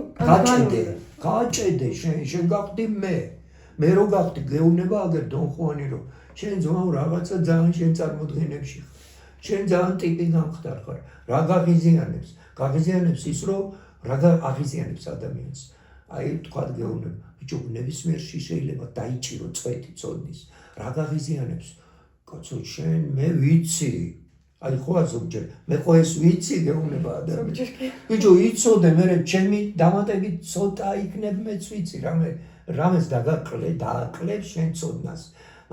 გაჭედე, შენ გახდი მე. მე რო გახდი გეუბნება აგერ დონ ხუანი რომ შენ ძმაო რაღაცა ძალიან შენ წარმოდგენებში ხარ. შენ ძალიან ტიპი გამხდარ ხარ. რა გაღიზიანებს? გაღიზიანებს ის რომ რა აღიზიანებს ადამიანს. აი თქვა გეუბნება, ბიჭო, ნებისმიერში შეიძლება დაიჭირო წვეთი ცოდნის. რა გაღიზიანებს? კაცო, შენ მე ვიცი. აი ხო ზოგჯერ მე ხო ეს ვიცი გეუბნება ადამიანს. ბიჭო, იცოდე მე ჩემი დამატებით ცოტა იქნებ მეც ვიცი რამეს დააკლებ შენ ცოდნას.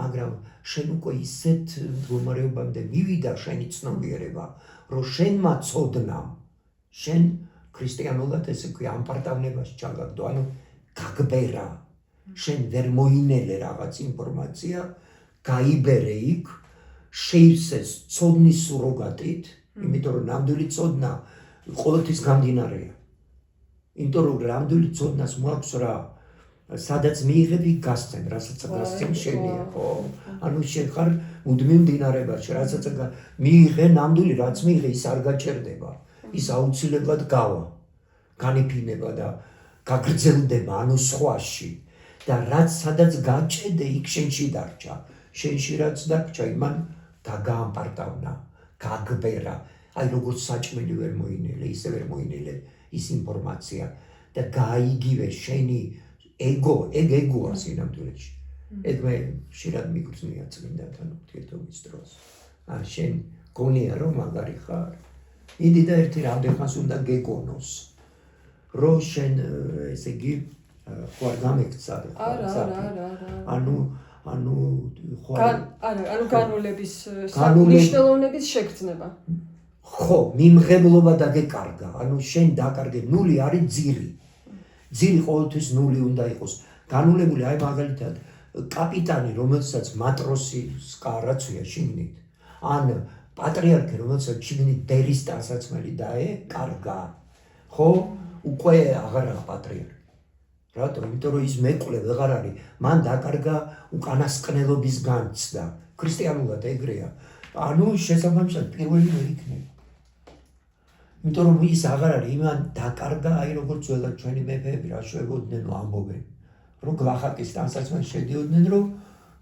მაგრამ შენ უკვე ისეთ მდგომარეობამდე მივიდა შენი ცნობიერება, რომ შენმა ცოდნამ შენ ქრისტიანულად ესე ქვია ამპარტავნებაში ჩაგაგდო, ანუ გაგბერა. შენ ვერ მოინელე რაღაც ინფორმაცია, გაიბერე იქ, შეივსეს ცოდნის სუროგატით, იმიტომ რომ ნამდვილი ცოდნა ყოველთვის გამდინარეა. იმიტომ რომ ნამდვილი ცოდნას მოაქვს რა სადაც მიიღები გასცენ, რასაც გასცენ შენია, ხო? ანუ შენ ხარ მუდმივ მდინარებაში, რასაც მიიღე, ნამდვილი რაც მიიღე, ის არ გაჩერდება. ის აუცილებლად გავა, განიფინება და გაგრძელდება, ანუ სხვაში. და რაც სადაც გაჭედე, იქ შენში დარჩა. შენში რაც დარჩა, იმან დაგაამპარტავნა, გაგბერა. აი როგორც საჭმელი ვერ მოინელე, ისე ვერ მოინელე ის ინფორმაცია და გაიგივე შენი ეგოა სინამდვილეში. ეგ მე ხშირად მიგრძნია წმინდანთან ურთიერთობის დროს. შენ გონია რომ მაგარი ხარ. იდი და ერთი რამდენხანს უნდა გეგონოს. რომ შენ ესე იგი ხო არ გამექცა ანუ განულების მნიშვნელოვნების შეგრძნება. ხო, მიმღებლობა დაგეკარგა. ანუ შენ დაკარგე, ნული არის ძირი. ძირი ყოველთვის ნული უნდა იყოს. განულებული აი მაგალითად კაპიტანი, რომელსაც მატროსის კარაცვია შიგნით, ან პატრიარქი, რომელსაც შიგნით ბერის ტანსაცმელი დაეკარგა, ხო, უკვე აღარაა პატრიარქი. რატომ? იმიტომ რომ ის მეყვლე ვეღარ არის, მან დაკარგა უკანასკნელობის განცდა. ქრისტიანულად ეგრეა. ანუ შესაბამისად პირველი ვერ იქნება. იმიტომ რომ ის აღარ არის, იმან დაკარგა, აი როგორც ძველად ჩვენი მეფეები რა შვებოდნენ, ამბობენ, რომ გვახაკის ტანსაცმელში შედიოდნენ, რომ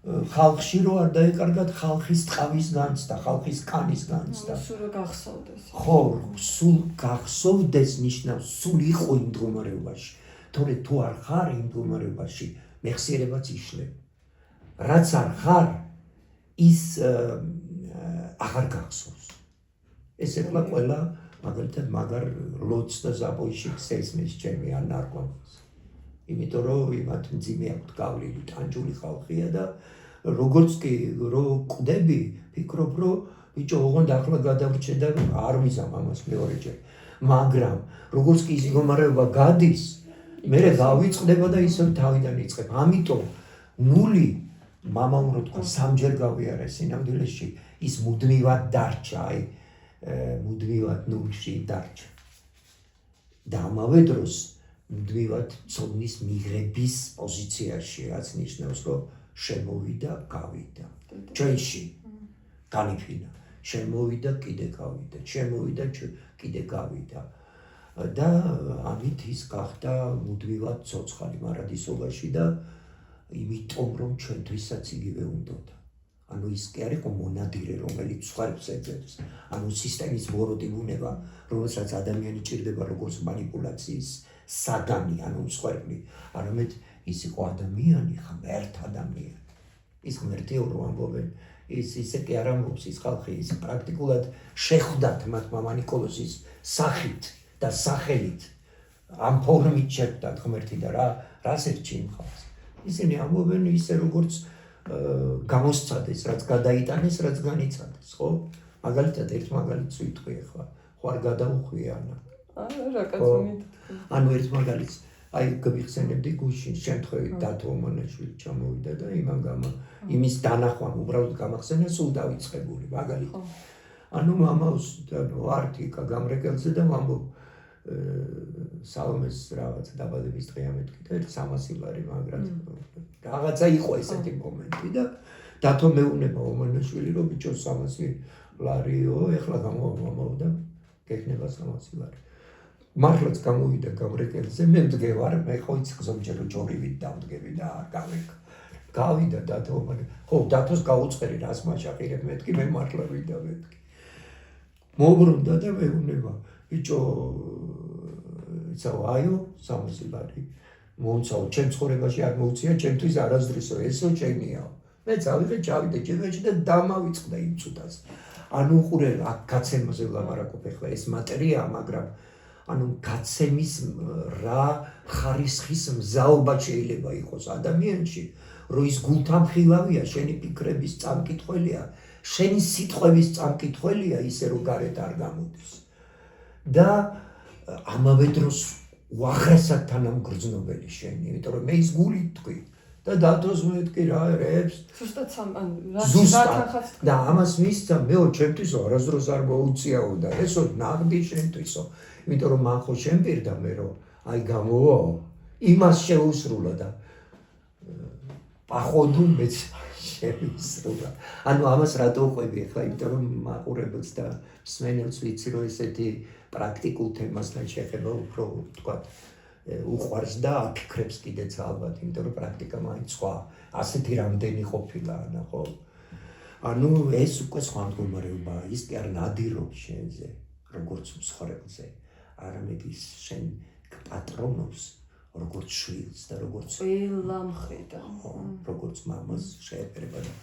ხალხში რო არ დაეკარგათ ხალხის ტყავის განცდა, ხალხის კანის განცდა. სულ გახსოვდეს. ხო, სულ გახსოვდეს ნიშნავს, სულ იყო იმ მდგომარეობაში. თორე თუ არ ხარ იმ მდგომარეობაში, მეხსიერებაც იშლება. რაც არ ხარ, ის აღარ გახსოვს. ეს ეხლა ყველა მაგალითად მაგარ ლოცს და ზაპოიშიკს ესმის ჩემი ან ნარკომანს. იმიტომ რომ იმათ მძიმე აქვთ გავლილი, ტანჯული ხალხია და როგორც კი რო კვდები, ფიქრობ რომ ბიჭო, ოღონდ ახლა გადავრჩე და არ ვიზამ ამას მეორეჯერ. მაგრამ როგორც კი ის მდგომარეობა გადის, მე გავიწყდება და ისევ თავიდან იწყებ. ამიტომ ნული მამამ რო თქვა სამჯერ გავიარე სინამდვილეში, ის მუდმივად დარჩა, აი მუდმივად ნულში დარჩა. და ამავე დროს მუდმივად ცოდნის მიღების პოზიციაში, რაც ნიშნავს, რომ შემოვიდა, გავიდა. ჩვენში განიფინა. შემოვიდა, კიდე გავიდა. შემოვიდა, კიდე გავიდა. და ამით ის გახდა მუდმივად ცოცხალი მარადისობაში და იმიტომ რომ ჩვენთვისაც იგივე უნდოდა. ანუ ის კი არ იყო მონადირე, რომელიც სხვებს ეძებს. ანუ სისტემის მოროდი ბუნება, რომელსაც ადამიანი ჭირდება როგორც მანიპულაციის საგანი, ანუ მსხვერპლი, არამედ ის იყო ადამიანი, ღმერთ ადამიანი. ის ღმერთიო რო ამბობენ, ისე კი არ ამბობს ის ხალხი, ის პრაქტიკულად შეხვდათ მათ მამა ნიკოლოზის სახით და სახელით ამ ფორმით შეხვდათ ღმერთი და რას ერჩი იმ ხალხს. ისინი ამბობენ ისე როგორც გამოსცადეს, რაც გადაიტანეს, რაც განიცადეს, ხო? მაგალითად ერთ მაგალითს ვიტყვი ახლა, ხო არ გადაუხვია ანა. რა კაცო ანუ ერთ მაგალითს აი გიხსენებდი გუშინ შემთხვევით დათო ომანაშვილი ჩამოვიდა და იმის დანახვამ უბრალოდ გამახსენა სულ დავიწყებული მაგალითად. ანუ მამავს ვართ იქა გამრეკელზე და ვამბობ სალომეს რაღაც დაბადების დღეა მეთქი და 300 ლარი მაგრამ რაღაცა იყო ესეთი მომენტი და დათო მეუბნება ომანაშვილი რომ ბიჭო 300 ლარიო ეხლა გამოვამაო და გექნება 300 ლარი. მართლაც გამოვიდა გამრეკელზე, მე მდგევარ, მე ხო იცი ზოგჯერ ჯორივით დავდგები და არ გავიქ. გავიდა დათო, ხო დათოს გაუწყერი რას მაჭაყირებ მეთქი, მე მართლა ვიდა მეთქი. მოუბრუნდა და მეუბნება, ბიჭო, იცავ აიო 300 ლარი. მოუცაო, ჩემ ცხოვრებაში არ მოუწია, ჩემთვის არასდროსო, ესო ჩემიაო. მე წავიდე, ჩავიდე ჯერაში და დამავიწყდა იმ წუთას. ანუ ხურე აქ გაცემაზე ვლაპარაკობ ახლა ეს მატერია, მაგრამ ანუ გაცემის რა ხარისხის მზაობა შეიძლება იყოს ადამიანში, რომ ის გულთამხილავია, შენი ფიქრების წამკითხველია, შენი სიტყვების წამკითხველია ისე რომ გარეთ არ გამოდის. და ამავე დროს უაღრესად თანამგრძნობელი შენი, იმიტომ რომ მე ის გული თქვი და დათოს მეთქი რა რებს ზუსტად და ამას მისცა მეო ჩემთვისო არასდროს არ მოუწიაო და ესო ნაღდი შენთვისო. იმიტომ რომ მან ხო შემპირდა მე რომ აი გამოვაო იმას შეუსრულა და პახოდუ მეც შეუსრულა. ანუ ამას რატო ვყვები ახლა, იმიტომ რომ მაყურებელს და მსმენელს ვიცი რომ ესეთი პრაქტიკულ თემასთან შეხება უფრო თქვა უყვარს და აფიქრებს კიდეც ალბათ, იმიტომ რომ პრაქტიკა მაინც სხვა ასეთი რამდენი ყოფილა ანა ხო. ანუ ეს უკვე სხვა მდგომარეობაა, ის კი არ ნადირობს შენზე, როგორც მსხვერპლზე. არამედ ის შენ პატრონობს როგორც შვილს და როგორც ყველა მხრიდან როგორც მამას შეეპირება და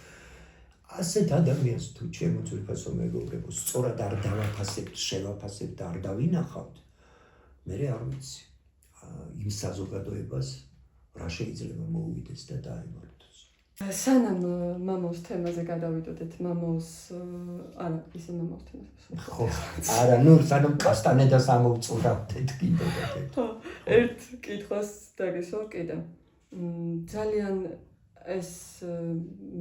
ასეთ ადამიანს თუ ჩემო ძვირფასო მეგობრებო სწორად არ დავაფასებთ, შევაფასებთ და არ დავინახავთ, მე არ ვიცი იმ საზოგადოებას რა შეიძლება მოუვიდეს და დაემართოს. სანამ მამოს თემაზე გადავიდოდეთ, მამოს არა, ისე მამოს თემაზე. ხო, არა, ნუ სანამ კასტანედას ამოვწურავდეთ კიდე და ხო, ერთ კითხვას დაგისვარ კიდე. ძალიან ეს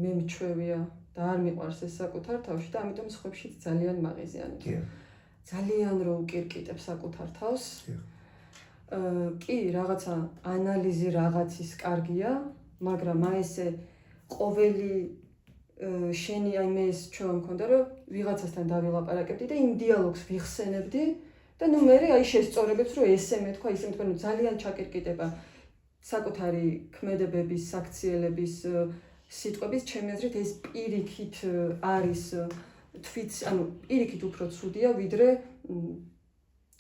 მე მიჩვევია და არ მიყვარს ეს საკუთარ თავში და ამიტომ სხვებშიც ძალიან მაღიზიანებს. ძალიან რო უკირკიტებ საკუთარ თავს. კი, რაღაცა ანალიზი რაღაცის კარგია, მაგრამ აი ესე ყოველი შენი აი მე ეს ჩვენ მქონდა რომ ვიღაცასთან დავილაპარაკებდი და იმ დიალოგს ვიხსენებდი და ნუ მე აი შესწორებებს რომ ესე მეთქვა, ისე მეთქვა, ნუ ძალიან ჩაკირკიტება საკუთარი ქმედებების, საქციელების, სიტყვების, ჩემი აზრით ეს პირიქით არის თვით, ანუ პირიქით უფრო ცუდია, ვიდრე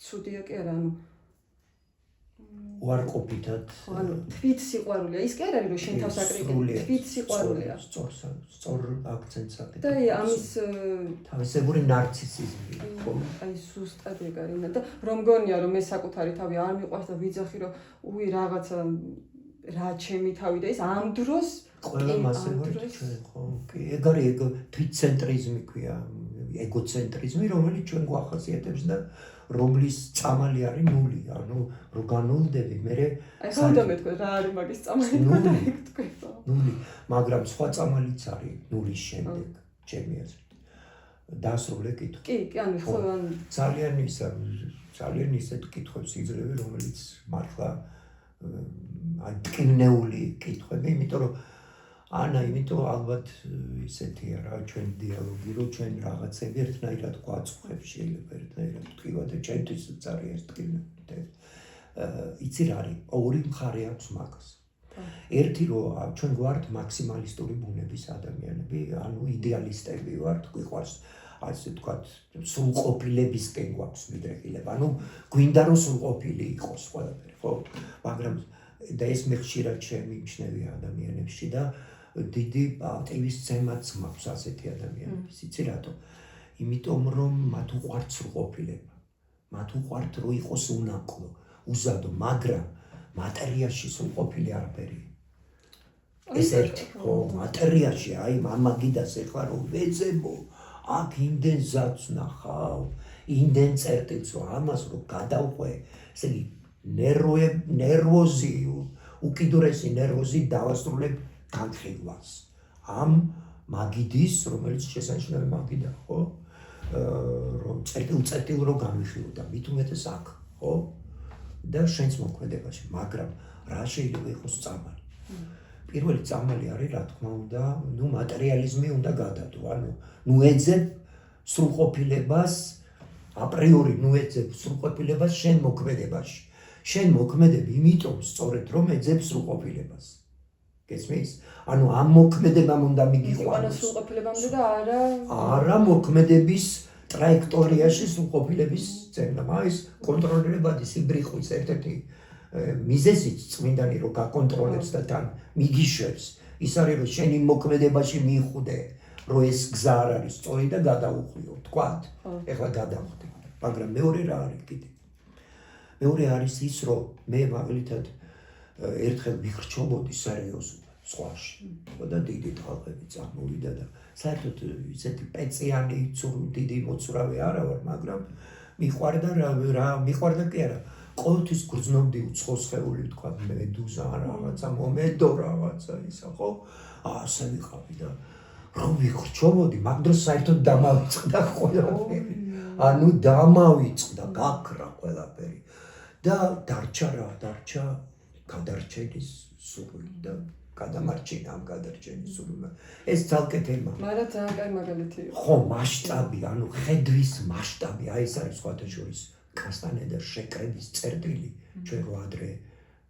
ცუდია კი არა, ანუ უარყოფითად ანუ თვით სიყვარულია. ის კი არ არის რომ შენ თავს აკრიტიკებ, თვით სიყვარულია. სწორ აქცენტს აკეთებ. და ამის თავისებური ნარცისიზმი, ხო? აი ზუსტად ეგ არის და რომ გონია რომ მე საკუთარი თავი არ მიყვარს და ვიძახი რომ უი რაღაცა რა ჩემი თავი და ის ამ დროს ყველა მასე ვარ ჩვენ, ხო? კი, ეგ არის ეგ თვითცენტრიზმი ქვია, ეგოცენტრიზმი, რომელიც ჩვენ გვახასიათებს და რომლის წამალი არის ნული, ანუ რო განულდები, მე აი ხოდა მეთქვა რა არის მაგის წამალი და ეგ თქვა. ნული, მაგრამ სხვა წამალიც არის ნულის შემდეგ, ჩემი აზრით. დაასრულე კითხვა. კი, ანუ ხო ან ძალიან ისეთ კითხვებს იძლევი, რომელიც მართლა აი ტკივნეული კითხვები, იმიტომ რომ იმიტომ ალბათ ისეთია რა ჩვენ დიალოგი, რომ ჩვენ რაღაცები ერთნაირად გვაწუხებს შეიძლება ერთნაირად თქვა და ჩვენთვისაც არის ეს ტკივნეული. იცი რა არის, ორი მხარე აქვს მაგას. ერთი რომ ჩვენ გვართ მაქსიმალისტური ბუნების ადამიანები, ანუ იდეალისტები ვართ, გვიყვარს ასე ვთქვათ, სრულყოფილებისკენ გვაქვს მიდრეკილება. ანუ გვინდა რომ სრულყოფილი იყოს ყველაფერი, ხო? მაგრამ და ეს მე ხშირად შემიმჩნევია ადამიანებში და დიდი პატივის ცემაც მაქვს ასეთი ადამიანების. იცი რატო? იმიტომ რომ მათ უყვართ სრულყოფილება. მათ უყვართ რომ იყოს უნაკლო, უზადო, მაგრამ მატერიაში სრულყოფილი არაფერი. ეს ერთი ხო მატერიაში აი მამაგიდას ეხლა რომ ვეძებო აქ იმდენ ზაც ნახავ იმდენ წერტილს რომ ამას რომ გადავყვე ესე იგი ნერვოზი უკიდურესი ნერვოზი დავასრულებ განხილვას ამ მაგიდის რომელიც შესანიშნავი მაგიდა ხო რომ წერტილ რომ გამიხილო და მით უმეტეს აქ ხო და შენს მოქმედებაში მაგრამ რა შეიძლება იყოს წამალი პირველი წამალი არის რა თქმა უნდა, ნუ მატერიალიზმი უნდა გადადო, ანუ ნუ ეძებ სრულყოფილებას აპრიორი ნუ ეძებ სრულყოფილებას შენ მოქმედებაში. შენ მოქმედები იმიტომ სწორედ რომ ეძებ სრულყოფილებას. გესმის? ანუ ამ მოქმედებამ უნდა მიგიყვანოს სრულყოფილებამდე და არა მოქმედების ტრაექტორიაში სრულყოფილების ძებნა. ის კონტროლირებადი სიბრიყვის ერთ-ერთი მიზეზით წმინდანი რომ გაკონტროლებს და თან მიგიშვებს ის არის რომ შენი მოქმედებაში მიხვდე რომ ეს გზა არ არის სწორი და გადაუხვიო თქვათ ეხლა გადავხდი მაგრამ მეორე რა არის კიდე მეორე არის ის რომ მე მაგალითად ერთხელ ვიხრჩობოდი სერიოზულად სხვაში და დიდი ტალღები წამოვიდა და საერთოდ ისეთი პეციანი დიდი მოცურავე არა ვარ მაგრამ მიყვარდა რა მიყვარდა კი არა ყოველთვის გრძნობდი უცხოს ხეული თქვა მედუზა რაღაცა მომედო რაღაცა ისა ხო ასე ვიყავი და რომ ვიხრჩობოდი მაგ დროს საერთოდ დამავიწყდა ყველაფერი ანუ დამავიწყდა გაქრა ყველაფერი და დარჩა გადარჩენის სურვილი და გადამარჩინა ამ გადარჩენის სურვილი ეს ძალკე თემა მაგრამ ძალიან კაი მაგალითი ხო მასშტაბი ანუ ხედვის მასშტაბი აი ეს არის სხვათა შორის კასტანედა შეკრების წერტილი ჩვენ რო ადრე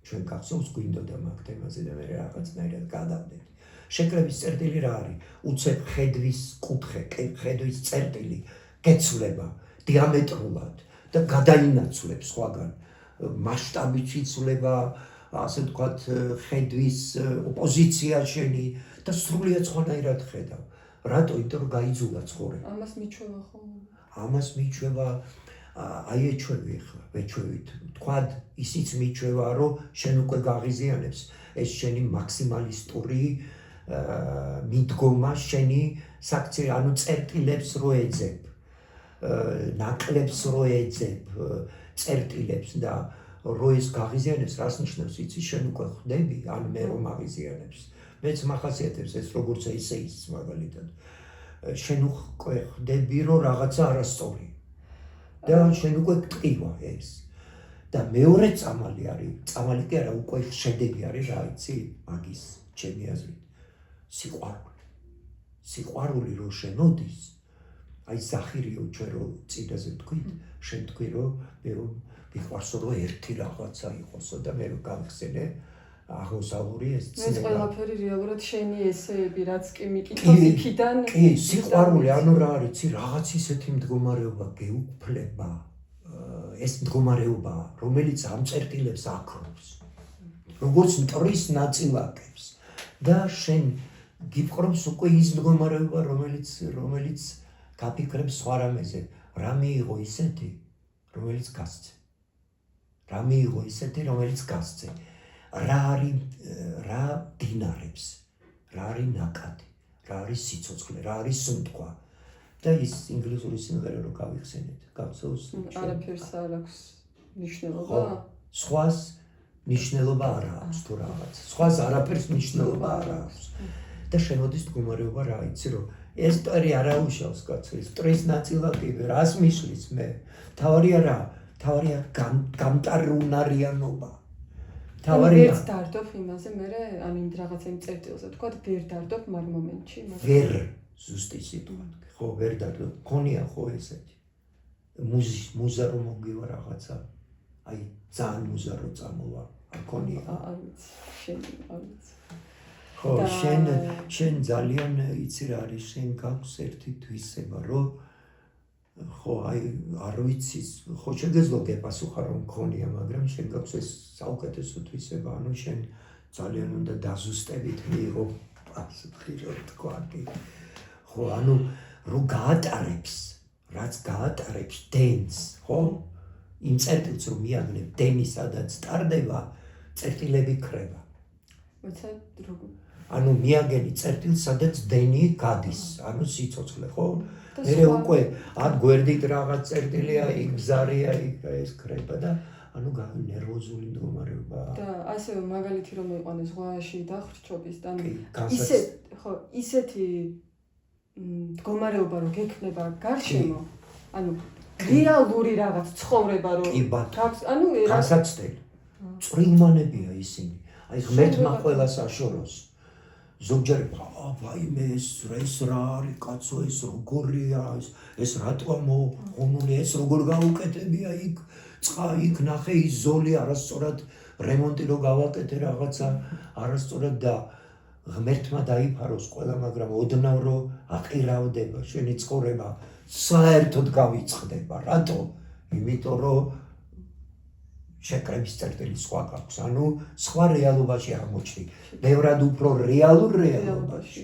ჩვენ გახსოვს გვინდოდა მაგ თემაზე და მე რაღაცნაირად გადავდეთ შეკრების წერტილი რა არის უცებ ხედვის კუთხე ხედვის წერტილი გეცვლება დიამეტრულად და გადაინაცვლებს სხვაგან მასშტაბით იცვლება ასე ვთქვათ ხედვის ოპოზიცია შენი და სრულიად სხვანაირად ხედავ რატო იმიტომ რომ გაიძულა ცხოვრება ამას მიჩვევა ხო ამას მიჩვევა აი ეჩვევი ახლა ვეჩვევით თქვად ისიც მიჩვევა რომ შენ უკვე გაღიზიანებს ეს შენი მაქსიმალისტური მიდგომა შენი საქციე ანუ წერტილებს რო ეძებ ნაკლებს რო ეძებ წერტილებს და რო ეს გაღიზიანებს რას ნიშნავს იცი შენ უკვე ხვდები ან მე რომ აღიზიანებს მეც მახასიათებს ეს როგორც ესე ის მაგალითად შენ უკვე ხვდები რომ რაღაცა არასწორი და შენ უკვე გტყივა ეს და მეორე წამალი არის წამალი კი არა უკვე შედეგი არის რა იცი მაგის ჩემი აზრით სიყვარული რო შემოდის აი ზახირიო ჩვენ რო წინაზე ვთქვით შენ თქვი რომ მე რომ მიყვარსო რომ ერთი რაღაცა იყოსო და მე რომ გავხსენე აღმოსავლური ეს ეს ყველაფერი რეალურად შენი ესეები რაც კი მიკითხავს იქიდან კი სიყვარული ანუ რა არის ცი რაღაც ისეთი მდგომარეობა გეუფლება ეს მდგომარეობა რომელიც ამ წერტილებს აკრობს როგორც მტრის ნაწილაკებს და შენ გიფხრობს უკვე ის მდგომარეობა რომელიც გაფიქრებს სხვა რამეზე რა მიიღო ისეთი რომელიც გასცე რა მიიღო ისეთი რომელიც გასცე რა არის რა დინარებს რა არის ნაკადი რა არის სიცოცხლე რა არის სუნთქვა და ის ინგლისური სიმღერა რო გავიხსენეთ გახსოვს არაფერს არ აქვს ნიშნულობა სხვას ნიშნულობა არ აქვს თუ რაღაც სხვას არაფერს ნიშნულობა არ აქვს და შემოდის მდგომარეობა რა იცი რომ ეს ტერი არაუშავს კაცის მტრის ნაწილაკები რას მისვლის მე თავარია რა თავარია გამტარუნარიანობა თავარია ვერ დარდობ იმაზე მე ან იმ რაღაცა იმ წერტილზე თქვა ვერ დარდობ მაგ მომენტში ვერ ზუსტი სიტყვა ხო ვერ დარდობ ქონია ხო ესეთი მუზა რომ მოგივა რაღაცა აი ძალიან მუზა რომ წამოვა ქონია არ ვიცი შენ ხო შენ ძალიან იცი რა არის შენ გაქვს ერთი თვისება რომ ხო აი არ ვიცი ხო შეგეძლო გეპასუხა რომ მქონია მაგრამ შენ გაქვს ეს საუკეთესო თვისება ანუ შენ ძალიან უნდა დაზუსტებით მიიღო პასუხი თქვა კი. ხო, ანუ რო გაატარებს, რაც გაატარებს დენს, ხო? იმ წერტილს რომ მიაგნებ დენი სადაც ტარდება, წერტილები ქრება. უცებ როგორ ანუ მიაგენი წერტილს სადაც დენი გადის, ანუ სიცოცხლე, ხო? მე უკვე ან გვერდით რაღაც წერტილია, იქ გზარია, იქ ეს ქრება და ანუ ნერვოზული მდგომარეობა. და ასევე მაგალითი რომ იყვანეს ზღვაში დახრჩობის და განსაკუთრებით ისეთი მდგომარეობა რომ გექნება გარშემო, ანუ რეალური რაღაც ცხოვრება რომ ანუ განსაცდელი. წვრილმანებია ისინი. აი ღმერთმა ყველას აშოროს. ზოგჯერ ვაიმე ეს რა არის კაცო ეს როგორია ეს რატო მოღუნული ეს როგორ გაუკეთებია იქ წყა იქ ნახე ის ზოლი არასწორად რემონტი რო გავაკეთე რაღაცა არასწორად და ღმერთმა დაიფაროს ყველა მაგრამ ოდნავ რო აყირავდება შენი ცხოვრება საერთოდ გავიწყდება რატო იმიტომ რომ შეკრების წერტილი სხვა გაქვს, ანუ სხვა რეალობაში აღმოჩნდი. ბევრად უფრო რეალურ რეალობაში,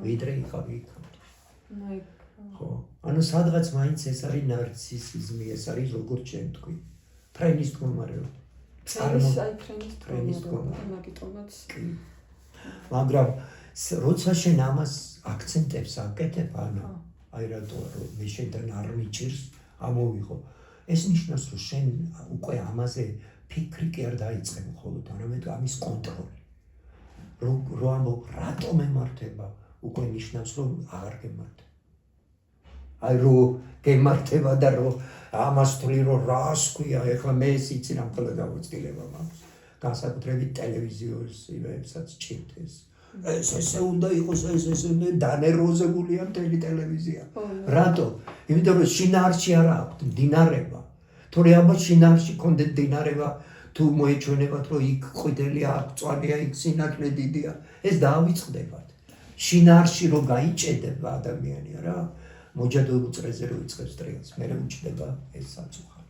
ვიდრე იყავი იქ. ხო, ანუ სადღაც მაინც ეს არის ნარცისიზმი, ეს არის როგორც შენ თქვი. ფრენის მდგომარეობა. ფრენის მდგომარეობა, მაგიტომაც. მაგრამ როცა შენ ამას აქცენტებს აკეთებ, აი რატო რომ მე შენთან არ მიჭირს, ამოვიღო. ეს ნიშნავს, რომ შენ უკვე ამაზე ფიქრი კი არ დაიწყებ მხოლოდ, არამედ ამის კონტროლი. რომ ამბობ, რატო მემართება, უკვე ნიშნავს, რომ აღარ გემართება. აი რომ გემართება და რომ ამას თვლი, რომ რას ქვია, ეხლა მე იცი რა ყველა გამოცდილება მაქვს. განსაკუთრებით ტელევიზიოს იმებსაც ჭირდეს. ესე უნდა იყოს, ესე უნდა დანერვოზებულია მთელი ტელევიზია. რატო? იმიტომ რომ შინაარსი არ აქვს დინარება. თორე ამას შინაარსი კონდეთ დინარება თუ მოეჩვენებათ რომ იქ ყვითელია, აქ მწვანეა, იქ სინათლე დიდია. ეს დაავიწყდებათ. შინაარსი რო გაიჭედება ადამიანი რა, მოჯადოებულ წრეზე რო იწყებს ტრიალს, მე უჩნდება ეს საწუხარი.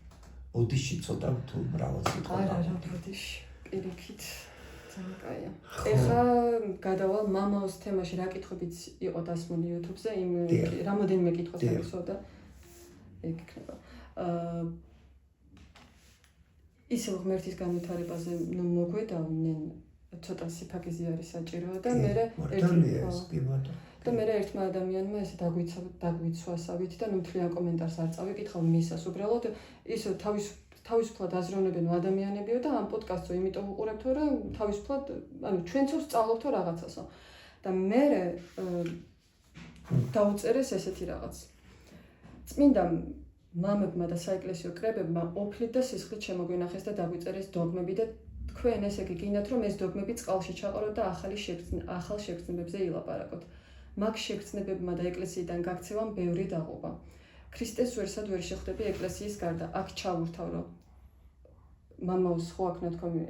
ოდიში ცოტა თუ მრავალ სიტყვა. არა, ოდიში პირიქით. კაია. ეხლა გადავალ მამაოს თემაში რა კითხვებიც იყო დასმული YouTube-ზე, იმ რამოდენიმე კითხვას აღსვა და ეგ იქნება. ისევ ღმერთის განვითარებაზე მოგვედავნენ, ცოტა სიფაგიზი არის საჭირო და მე ერთმა ადამიანმა ესე დაგვიცვასავით და მთლიან კომენტარს არ წავიკითხავ მისას უბრალოდ ისე თავისუფლად აზროვნებენ ადამიანებიო და ამ პოდკასტს იმიტომ უყურებთო რომ თავისუფლად ანუ ჩვენც ვსწავლობთო რაღაცასო და მე დავწერეს ესეთი რაღაც წმინდა მამებმა და საეკლესიო კრებებმა ოფლით და სისხლით შემოგვინახეს და დაგვიწერეს დოგმები და თქვენ ესე გიგინათ რომ ეს დოგმები წყალში ჩაყაროთ და ახალ შეგრძნებებზე ილაპარაკოთ მაგ შეგრძნებებმა და ეკლესიიდან გაქცევამ ბევრი დაღუპა ქრისტეს ვერსად ვერ შეხვდები ეკლესიის გარდა აქ ჩავურთავ რომ მამაოს ხო აქ ნათქვამი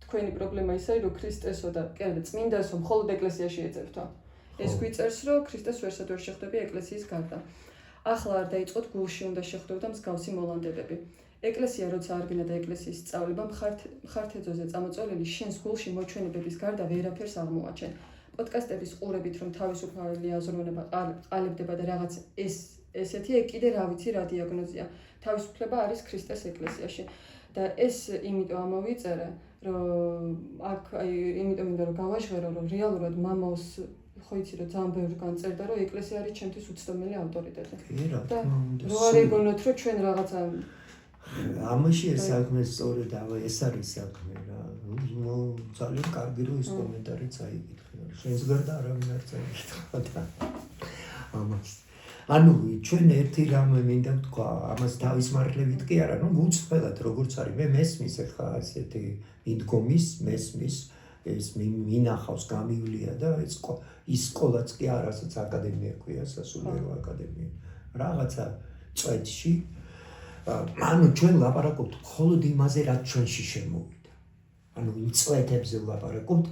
თქვენი პრობლემა ის არის რომ ქრისტესო და კიდე წმინდასო მხოლოდ ეკლესიაში ეძებთო ეს გვიწერს რომ ქრისტეს ვერსად ვერ შეხვდები ეკლესიის გარდა ახლა არ დაიწყოთ გულში უნდა შეხვდეთ და მსგავსი მოლანდებები ეკლესია როცა არგენა და ეკლესიის სწავლება მხართეძოზე წამოწოლილი შენს გულში მოჩვენებების გარდა ვერაფერს აღმოაჩენ პოდკასტების ყურებით რომ თავისუფალი აზროვნება ყალებდება და რაღაც ესეთი კიდე რა ვიცი რა დიაგნოზია თავისუფლება არის ქრისტეს ეკლესიაში და ეს იმიტომ ამოვიწერე რომ აქ იმიტომ მინდა რომ გავაჟღერო რომ რეალურად მამაოს ხო იცი რომ ძალიან ბევრი განწერდა რომ ეკლესია არის ჩემთვის უცდომელი ავტორიტეტი და რო არ ეგონოთ რომ ჩვენ რაღაცა ამაში ეს საქმე სწორედ ეს არის საქმე რა ძალიან კარგი რომ ეს კომენტარი წაიკითხე შენს გარდა არავინ არ წაიკითხა და ამას ანუ ჩვენ ერთი რამე მინდა ვთქვა ამას თავის მართლებით კი არა ნუ უცხელად როგორც არის მე მესმის ახლა ასეთი მიდგომის მესმის ეს მინახავს გამივლია და ის სკოლაც კი არასაც აკადემია ქვია სასულიერო აკადემია რაღაცა წვეთში ანუ ჩვენ ლაპარაკობთ მხოლოდ იმაზე რაც ჩვენში შემოვიდა ანუ იმ წვეთებზე ვლაპარაკობთ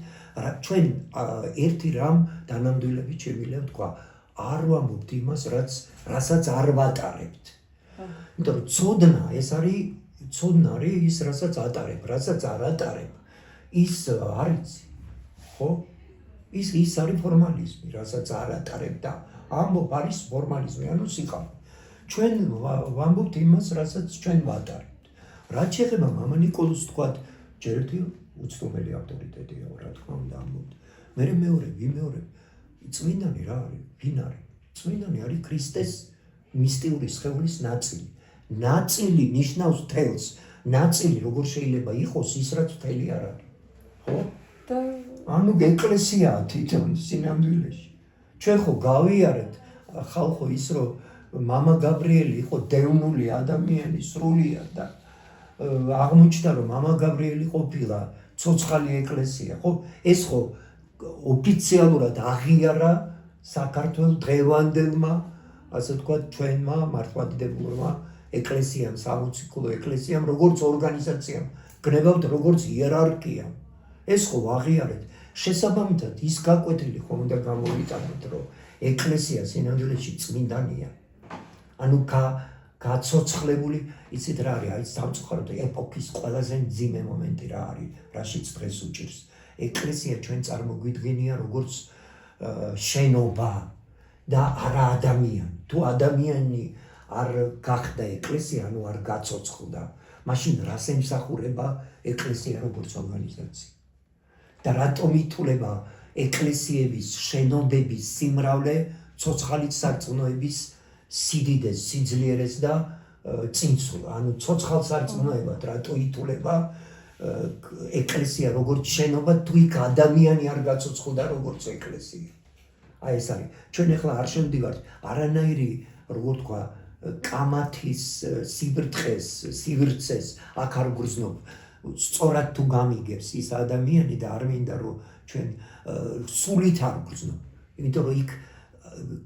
ჩვენ ერთი რამ დანამდვილებით შემიძლია ვთქვა არ ვამბობთ იმას რასაც არ ვატარებთ იმიტომ რომ ცოდნა ეს არის ცოდნა არის ის რასაც ატარებ რასაც არ ატარებ ის არის ხო ის არის ფორმალიზმი, რასაც არ ატარებდა. ამბობ არის ფორმალიზმი, ანუ სიყალბე. ჩვენ ვამბობთ იმას, რასაც ჩვენ ვატარებთ. რაც შეეხება მამა ნიკოლოზს თქვათ, ჯერ ერთი უცნობელი ავტორიტეტია, რა თქმა უნდა ამბობთ. მეორე, წმინდანი რა არის? ვინ არის? წმინდანი არის ქრისტეს მისტიური სხეულის ნაწილი. ნაწილი ნიშნავს თელს. ნაწილი როგორ შეიძლება იყოს ის რაც მთელი არ არის. ხო? და ანუ ეკლესიაა თვითონ სინამდვილეში. ჩვენ ხო გავიარეთ ხალხო ის რომ მამა გაბრიელი იყო დევნული ადამიანი სრულიად და აღმოჩნდა რომ მამა გაბრიელი ყოფილა ცოცხალი ეკლესია, ხო? ეს ხო ოფიციალურად აღიარა საქართველოს დღევანდელმა, ასე ვთქვათ, ჩვენმა მართლმადიდებულმა ეკლესიამ, სამოციქულო ეკლესიამ, როგორც ორგანიზაციამ, გნებავთ როგორც იერარქიამ. ეს ხო აღიარეთ. შესაბამისად ის გაკვეთილი ხომ უნდა გამოვიტანოთ, რომ ეკლესია სინამდვილეში წმინდანია. ანუ გაცოცხლებული, იცით რა არის, აი სამწუხაროდ ეპოქის ყველაზე მძიმე მომენტი რა არის, რაშიც დღეს უჭირს. ეკლესია ჩვენ წარმოგვიდგენია როგორც შენობა და არა ადამიანი. თუ ადამიანი არ გახდა ეკლესია, ანუ არ გაცოცხლდა, მაშინ რას ემსახურება ეკლესია როგორც ორგანიზაცია? და რატომ ითვლება ეკლესიების შენობების სიმრავლე ცოცხალით სარწმუნოების სიდიდეს, სიძლიერეს და წინსვლა. ანუ ცოცხალ სარწმუნოებად რატო ითვლება ეკლესია როგორც შენობა, თუ იქ ადამიანი არ გაცოცხლდა როგორც ეკლესია. აი ეს არის. ჩვენ ახლა არ შევდივართ არანაირი, როგორ თქვა, კამათის სივრცეს აქ არ გრძნობ. სწორად თუ გამიგებს ის ადამიანი და არ მინდა რომ ჩვენ სულით არ გრძნობ. იმიტომ რომ იქ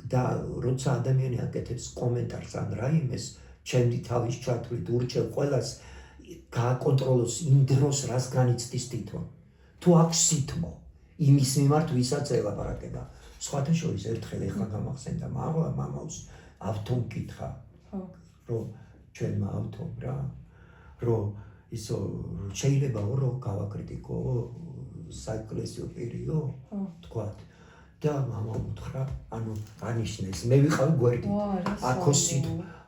და როცა ადამიანი აკეთებს კომენტარს ან რაიმეს, ჩემი თავის ჩათვლით ურჩევ ყველას გააკონტროლოს იმ დროს რას განიცდის თვითონ. თუ აქვს სითმო იმის მიმართ ვისაც ელაპარაკება. სხვათა შორის ერთხელ ეხლა გამახსენდა მამავს ავთომ კითხა, რომ ჩვენმა ავთომ რა, რომ ისო შეიძლება რომ გავაკრიტიკო საეკლესიო პირიო, თქვათ. და მამა უთხრა, ანუ ანიშნეს, მე ვიყავ გვერდით. აქო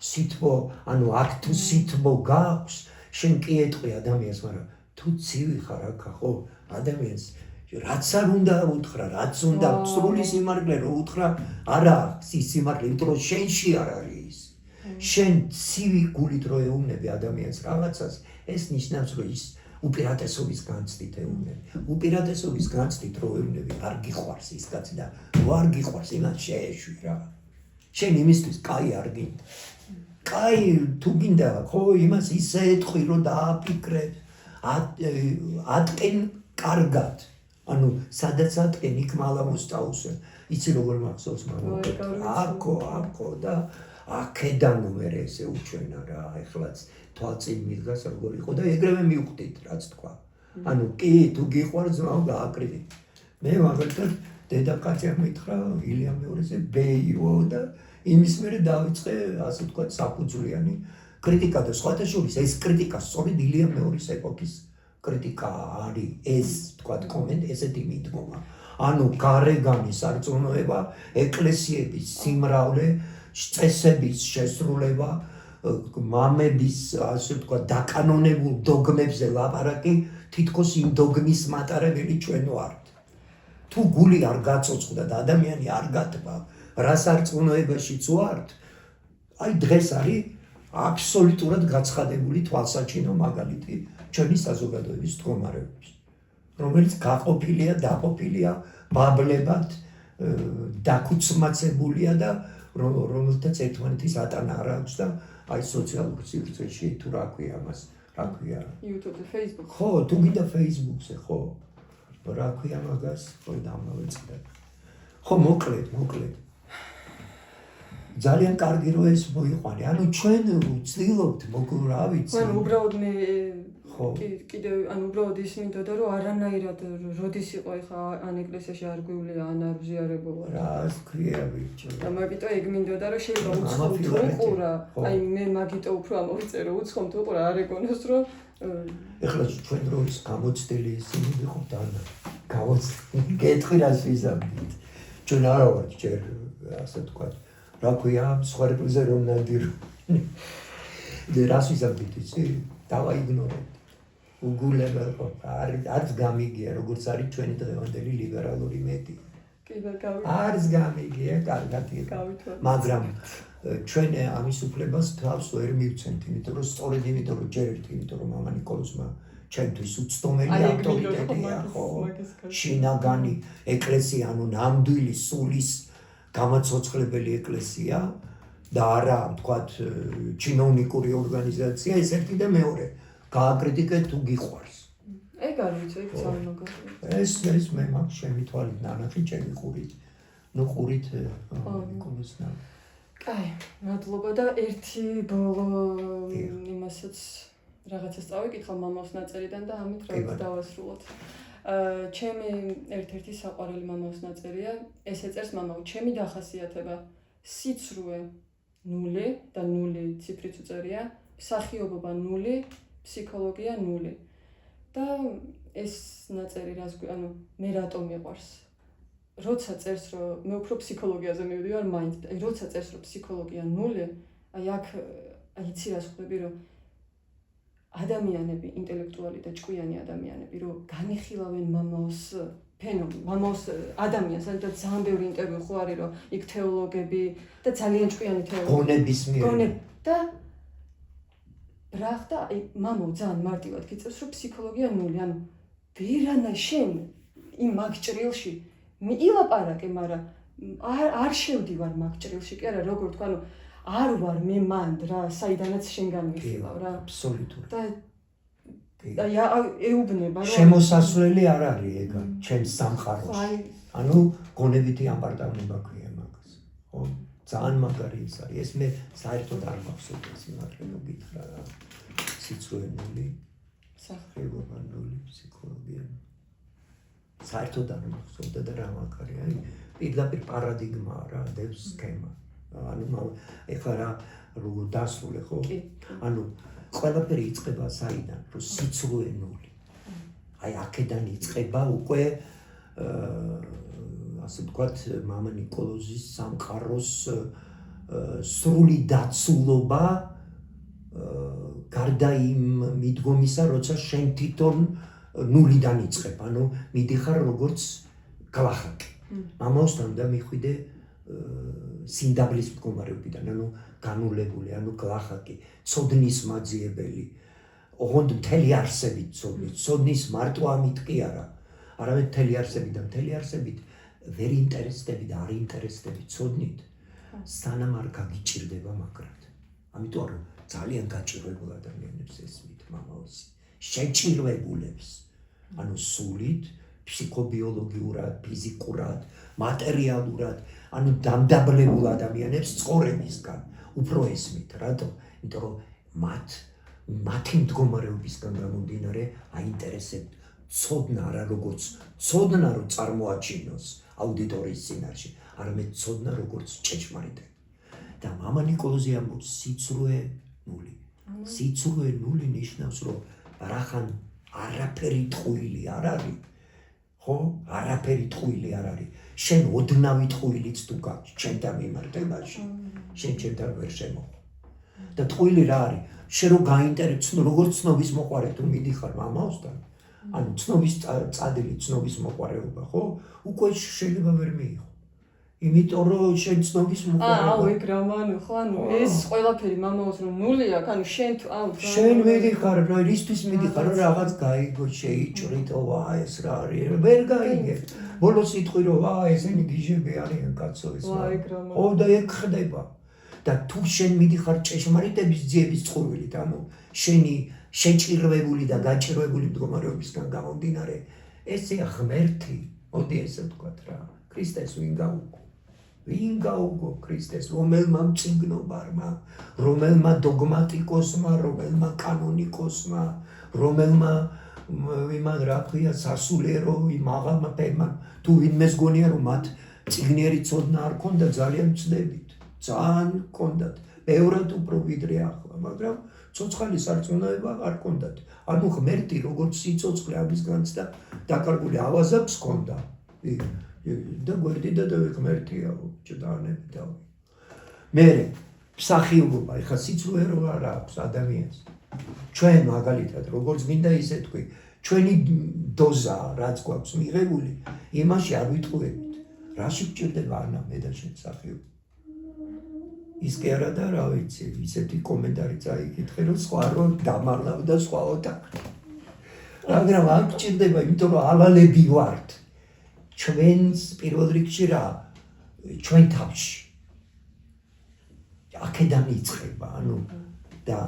სითბო, ანუ აქ თუ სითბო გაქვს, შენ კი ეტყვი ადამიანს, მაგრამ თუ ცივი ხარ აქა, ხო, ადამიანს რაც არ უნდა უთხრა, რაც უნდა სრული სიმართლე რო უთხრა, არა, ის სიმართლე, იმიტომ რომ შენში არ არის ის. შენ ცივი გულით რო ეუბნები ადამიანს რაღაცას, ეს ნიშნავს რომ ის უპირატესობის განცდით ეუბნები. უპირატესობის განცდით რო ეუბნები, არ გიყვარს ის კაცი და რო არ გიყვარს, იმას შეეშვი რა. შენ იმისთვის კაი არ გინდა. კაი თუ გინდა, ხო, იმას ისე ეთქვი, რომ დააფიქრე, ატყენ კარგად. ანუ სადაც ატყენ, იქ მალა მოსწაუსე. იცი როგორ მახსოვს მამა? აქო და აქედან მერე ესე უჩვენა რა, ეხლაც თვალწინ მიდგას როგორ იყო და ეგრევე მივხვდით რაც თქვა. ანუ კი თუ გიყვარს ძმაო გააკრიტიკე. მე მაგალითად დედაკაცი მითხრა ილია მეორეზე ბეიო და იმის მერე დავიწყე ასე თქვა საფუძვლიანი კრიტიკა და სხვათა შორის ეს კრიტიკა სწორედ ილია მეორის ეპოქის კრიტიკა არის ეს თქვა კომენტ ესეთი მიდგომა. ანუ გარეგანი სარწმუნოება, ეკლესიების სიმრავლე, წესების შესრულება, მამების ასე თქვა დაკანონებულ დოგმებზე ლაპარაკი, თითქოს იმ დოგმის მატარებელი ჩვენ ვართ. თუ გული არ გაწოცხლდა და ადამიანი არ გათბა, რა სარწმუნოებაშიც ვართ, აი დღეს არის აბსოლუტურად გაცხადებული თვალსაჩინო მაგალითი ჩვენი საზოგადოების მდგომარეობის, რომელიც დაყოფილია ბაბლებად, დაქუცმაცებულია და რომელთაც ერთმანეთის ატანა არ აქვს და აი სოციალურ სივრცეში თუ რა ქვია ამას, რა ქვია? YouTube-ზე, Facebook-ზე. ხო, თუ გინდა Facebook-ზე, ხო. რა ქვია მაგას? ხო, დამავეწყდა. ხო, მოკლედ. ძალიან კარგი რომ ეს მოიყვანე. ანუ ჩვენ ვცდილობთ, რა ვიცი. ანუ უბრალოდ მე კიდევ ანუ უბრალოდ ის მინდოდა რომ არანაირად როდის იყო ეხა ან ეკლესიაში არ გვივლია ან არ ვზიარებოლა. რას ქვია ბიჭო? და მაგიტო ეგ მინდოდა რომ შეიძლება უცხო უყურა. აი მე მაგიტო უფრო ამოვიწერო უცხო უყურა არ ეგონოს რომ ეხლა ჩვენ დროის გამოცდილი ისინი ვიყავთ ანა. გეტყვი რას ვიზამთ. ჩვენ არა ვართ ჯერ ასე თქვა. რა ქვია მსხვერპლზე რომ ნადირო. და რას ვიზამთ იცი? დავაიგნორებთ. უგულებელ ხო არც გამიგია როგორც არის ჩვენი დღევანდელი ლიბერალური მედია. არც გამიგია კარგად იყო. მაგრამ ჩვენ ამის უფლებას თავს ვერ მივცემთ, იმიტომ რომ სწორედ იმიტომ რომ ჯერ ერთი იმიტომ რომ მამა ნიკოლოზმა ჩემთვის უცდომელი ავტორიტეტია, ხო? შინაგანი ეკლესია, ანუ ნამდვილი სულის გამაცოცხლებელი ეკლესია და არა, ვთქვათ, ჩინოვნიკური ორგანიზაცია, ეს ერთი და მეორე. გააკრიტიკეთ თუ გიყვარს. ეგ არ ვიცი, ეგ ძალიან მაგარია. ეს მე მაქვს ჩემი თვალით ნანახი, ჩემი ყურით. ნუ ყურით ნიკოლოზს ნა. კაი, მადლობა და ერთი ბოლო იმასაც რაღაცას წავიკითხავ მამავს ნაწერიდან და ამით რაღაც დავასრულოთ. ჩემი ერთ-ერთი საყვარელი მამავს ნაწერია, ეს ეწერს მამაო, ჩემი დახასიათება სიცრუე 0 და 0 ციფრიც უწერია, მსახიობობა 0, ფსიქოლოგია 0. და ეს ნაწერი რას ანუ მე რატომ მიყვარს? როცა წერს რომ მე უფრო ფსიქოლოგიაზე მივდივარ მაინც, როცა წერს რომ ფსიქოლოგია 0, აი აქ იცი რას ხვდები რომ ადამიანები, ინტელექტუალი და ჭკვიანი ადამიანები რომ განიხილავენ მამაოს ფენომენს, მამაოს ადამიანს, და ძალიან ბევრი ინტერვიუ ხო არის რომ იქ თეოლოგები და ძალიან ჭკვიანი თეოლოგები გონების მიერ და ბრახ და მამო ძალიან მარტივად გიწევს რომ ფსიქოლოგია 0, ანუ ვერანა შენ იმ მაგ ჭრილში მიილაპარაკე, მაგრამ არ შევდივარ მაგ ჭრილში, კი არა, როგორ თქვა, ანუ არ ვარ მე მანდ რა, საიდანაც შენ განვიხილავ რა. აბსოლუტურად. და ეუბნება რომ შემოსასვლელი არ არის ეგ ჩემს სამყაროში. ანუ გონებითი ამპარტავნება ქვია მაგას. ხო? ძალიან მაგარი ის არის. ეს მე საერთოდ არ მახსოვს ეს იმართლა რომ გითხრა რა. სიცრუე 0, მსახიობობა 0, ფსიქოლოგია. საერთოდ არ მახსოვდა და რა მაგარია. პირდაპირ პარადიგმაა რა, დევს სქემა. ანუ ეხლა რა როგორ დასრულე ხო? ანუ ყველაფერი იწყება საიდან, რომ სიცრუე 0. აი აქედან იწყება უკვე ასე ვთქვათ, მამა ნიკოლოზის სამყაროს სრული დაცულობა გარდა იმ მიდგომისა, როცა შენ თვითონ 0-დან იწყებ, ანუ მიდიხარ როგორც გლახაკი. მამაოსთან და მიხვიდე სინდაბლის მდგომარეობიდან, ანუ განულებული, ანუ გლახაკი, ცოდნის მაძიებელი, ოღონდ მთელი არსებით ცოდნის, ცოდნის მარტო ამით კი არა, არამედ მთელი არსებით და მთელი არსებით ვერ ინტერესდები და არ ინტერესდები ცოდნით, სანამ არ გაგიჭირდება მაგრად. ამიტომ რომ ძალიან გაჭირვებულ ადამიანებს ესმით მამაოსი, შეჭირვებულებს, ანუ სულით, ფსიქობიოლოგიურად, ფიზიკურად, მატერიალურად, ანუ დამდაბლებულ ადამიანებს ცხოვრებისგან უფრო ესმით, რატომ? იმიტომ რომ მათი მდგომარეობისგან გამომდინარე აინტერესებთ ცოდნა არა როგორც ცოდნა რომ წარმოაჩინოს აუდიტორიის წინაშე, არამედ ცოდნა როგორც ჭეშმარიტები. და მამა ნიკოლოზი ამბობს სიცრუე 0. სიცრუე 0 ნიშნავს რომ რახან არაფერი ტყუილი არ არის. ხო? არაფერი ტყუილი არ არის. შენ ოდნავი ტყუილიც თუ გაქვს ჩემთან მიმართებაში, შენ ჩემთან ვერ შემოხვ. და ტყუილი რა არის? შენ რო გაინტერესო, როგორც ცნობის მოყარე თუ მიდიხარ მამაოსთან, ანუ ცნობის წადილი, ცნობის მოყარეობა, ხო? უკვე შეიძლება ვერ მიიღო. იმიტომ რომ შენ ცნობის მოყარეობა. აუ, ეგ რა მანო, ხო, ანუ ეს ყველაფერი მამაოს რომ 0 აქვს, ანუ შენ შენ მიდიხარ, რა ისთვის მიდიხარ, რომ რაღაც გაიგო, შეიჭრიტო, ეს რა არის, ვერ გაიგე. ბოლოს სიტყვი რომ ესენი გიჟები არიან კაცო ეს. ო და ეგ ხდება. და თუ შენ მიდიხარ ჭეშმარიტების ძიების წყურვილით, ანუ შენი შეჭირვებული და გაჭირვებული მდგომარეობისგან გამომდინარე, ესეა ღმერთი, მოდი ესე ვთქვათ რა, ქრისტეს ვინ გაუგო ქრისტეს, რომელმა მწიგნობარმა, რომელმა დოგმატიკოსმა, რომელმა კანონიკოსმა, რომელმა იმან რა ქვია სასულიერო მაღალმა პერმან, თუ ვინმეს გონია რომ მათ წიგნიერი ცოდნა არ ქონდა, ძალიან ვწდებით. ძალიან ჰქონდათ, ბევრად უფრო ვიდრე ახლა, მაგრამ ცოცხალი სარწმუნოება არ ჰქონდათ. ანუ ღმერთი როგორც სიცოცხლე ამისგანც და დაკარგული ავაზაკს ჰქონდა. და გვერდიდა და ღმერთია ჭდანები და მერე მსახიობობა, ეხლა სიცრუე რო არ აქვს ადამიანს. ჩვენ მაგალითად როგორც მინდა ისე თქვი, ჩვენი დოზა რაც გვაქვს მიღებული, იმაში არ ვიტყუებით. რაში გჭირდება ანა მე და შენ მსახიობ? ის კი არა და რა ვიცი, ისეთი კომენტარი წაიკითხე, რომ სხვა რო დამარლავ და სხვა ოთახი. მაგრამ არ გჭირდება, იმიტომ რომ ალალები ვართ. ჩვენს პირველ რიგში რა, ჩვენ თავში. აქედან იწყება, ანუ და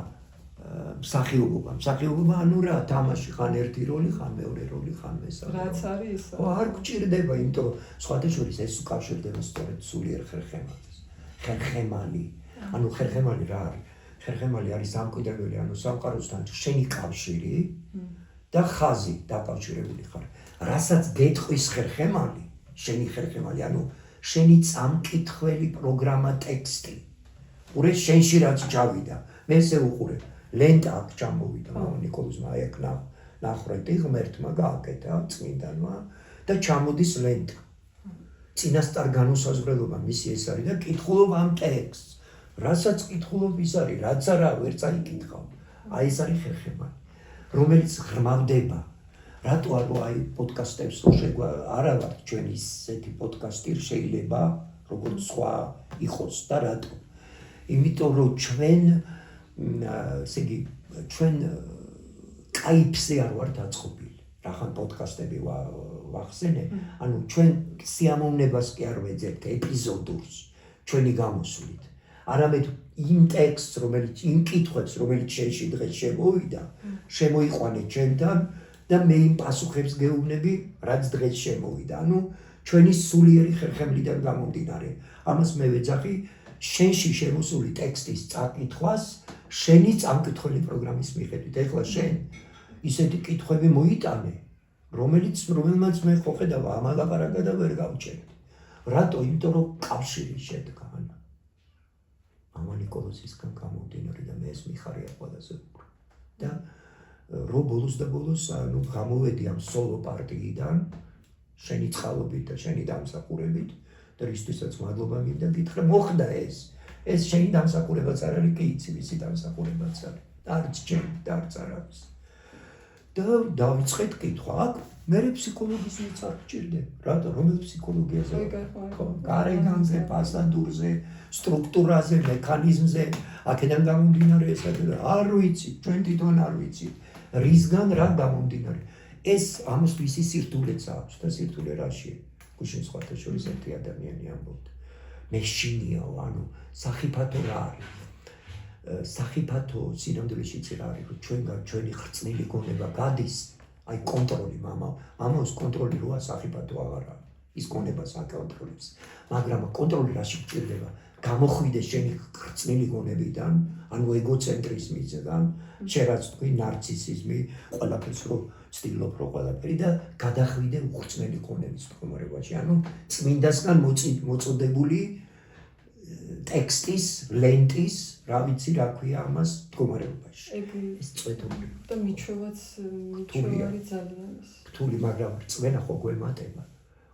მსახიობობა, ანუ რა, თამაში ხან ერთი როლი, ხან მეორე როლი, ხან მესამე. რაც არის ისა. არ გჭირდება, იმიტომ რომ სხვათა შორის ეს უკავშირდება სწორედ სულიერ ხერხემალს. ხერხემალი. ანუ ხერხემალი რა არის? ხერხემალი არის სამკვიდრებელი, ანუ სამყაროსთან შენი კავშირი და ხაზი დაკავშირებული ხარ. რასაც გეტყვის ხერხემალი, შენი ხერხემალი, ანუ შენი წამკითხველი პროგრამა ტექსტი. ურე შენში რაც ჩავიდა. მე ესე უყურე. ლენტა აქ ჩამოვიდა, ნიკოლოზმა აი აქ ნახრეთი ღმერთმა გააკეთა წმინდანმა და ჩამოდის ლენტა. წინასწარ განუსაზღვრელობა მისი ეს არის და კითხულობ ამ ტექსტს. რასაც კითხულობ ის არის, რაც არა ვერ წაიკითხავ. აი ეს არის ხერხემალი, რომელიც ღრმავდება. რატო არა აი პოდკასტებს რო არა ვარ ჩვენ ისეთი პოდკასტი შეიძლება როგორც სხვა იყოს და რატო? იმიტომ რომ ჩვენ ესე იგი ჩვენ კაიფზე არ ვართ აწყობილი. რახან პოდკასტები ვახსენე, ანუ ჩვენ სიამოვნებას კი არ ვეძებთ ეპიზოდურს ჩვენი გამოსვლით. არამედ იმ ტექსტს, რომელიც იმ კითხვებს, რომელიც შენში დღეს შემოვიდა, შემოიყვანე ჩვენთან და მე იმ პასუხებს გეუბნები, რაც დღეს შემოვიდა. ანუ ჩვენი სულიერი ხერხემლიდან გამომდინარე. ამას მე ვეძახი შენში შემოსული ტექსტის წაკითხვას შენი წამკითხველი პროგრამის მიხედვით. ეხლა შენ ისეთი კითხვები მოიტანე, რომელმაც მე ხო ხედავ ამ ალაპარაკა და ვერ გავჩერდი. რატო? იმიტომ რომ კავშირი შედგა. მამა ნიკოლოზისგან გამომდინარე და მე ეს მიხარია ყველაზე უფრო. და რო ბოლოს ანუ გამოვედი ამ სოლო პარტიიდან, შენი წყალობით და შენი დამსახურებით და რისთვისაც მადლობა მინდა გითხრა, მოხდა ეს. ეს შენი დამსახურებაც არ არის, კი იცი ვისი დამსახურებაც არის. არც ჩემი და არც არავის. და დავიწყეთ კითხვა, აქ მე ფსიქოლოგის ვიც არ გჭირდება. რატო? რომელ ფსიქოლოგიაზე? გარეგანზე, ფასადურზე, სტრუქტურაზე, მექანიზმზე, აქედან გამომდინარე ეს არ ვიცი, ჩვენ თვითონ არ ვიცი. რისგან რა გამომდინარე? ეს ამას ვისი სირთულეც აქვს და სირთულე რაშია? გუშინ სხვათა შორის ერთი ადამიანი ამბობდა. მეშინიაო, ანუ სახიფათო რა არის? სახიფათო სინამდვილეშიც რა არის, რომ ჩვენი ხრწნილი გონება გადის, აი კონტროლი მამაოს კონტროლი როა სახიფათო აღარ არის. ის გონებას აკონტროლებს. მაგრამ კონტროლი რაში გჭირდება? გამოხვიდე შენი ხრწნილი გონებიდან, ანუ ეგოცენტრიზმიდან, შერაც თქვი ნარცისიზმი, ყველაფერს რო ცდილობ რო ყველაფერი და გადახვიდე უხრწნელი გონების მდგომარეობაში. ანუ წმინდასგან მოწოდებული ტექსტის, ლენტის, რა ვიცი რა ქვია ამას მდგომარეობაში. ეს წვეთული და მიჩვევაც მიჩვევარი ძალიან ის. რთული, მაგრამ წვენა ხო გვემატება.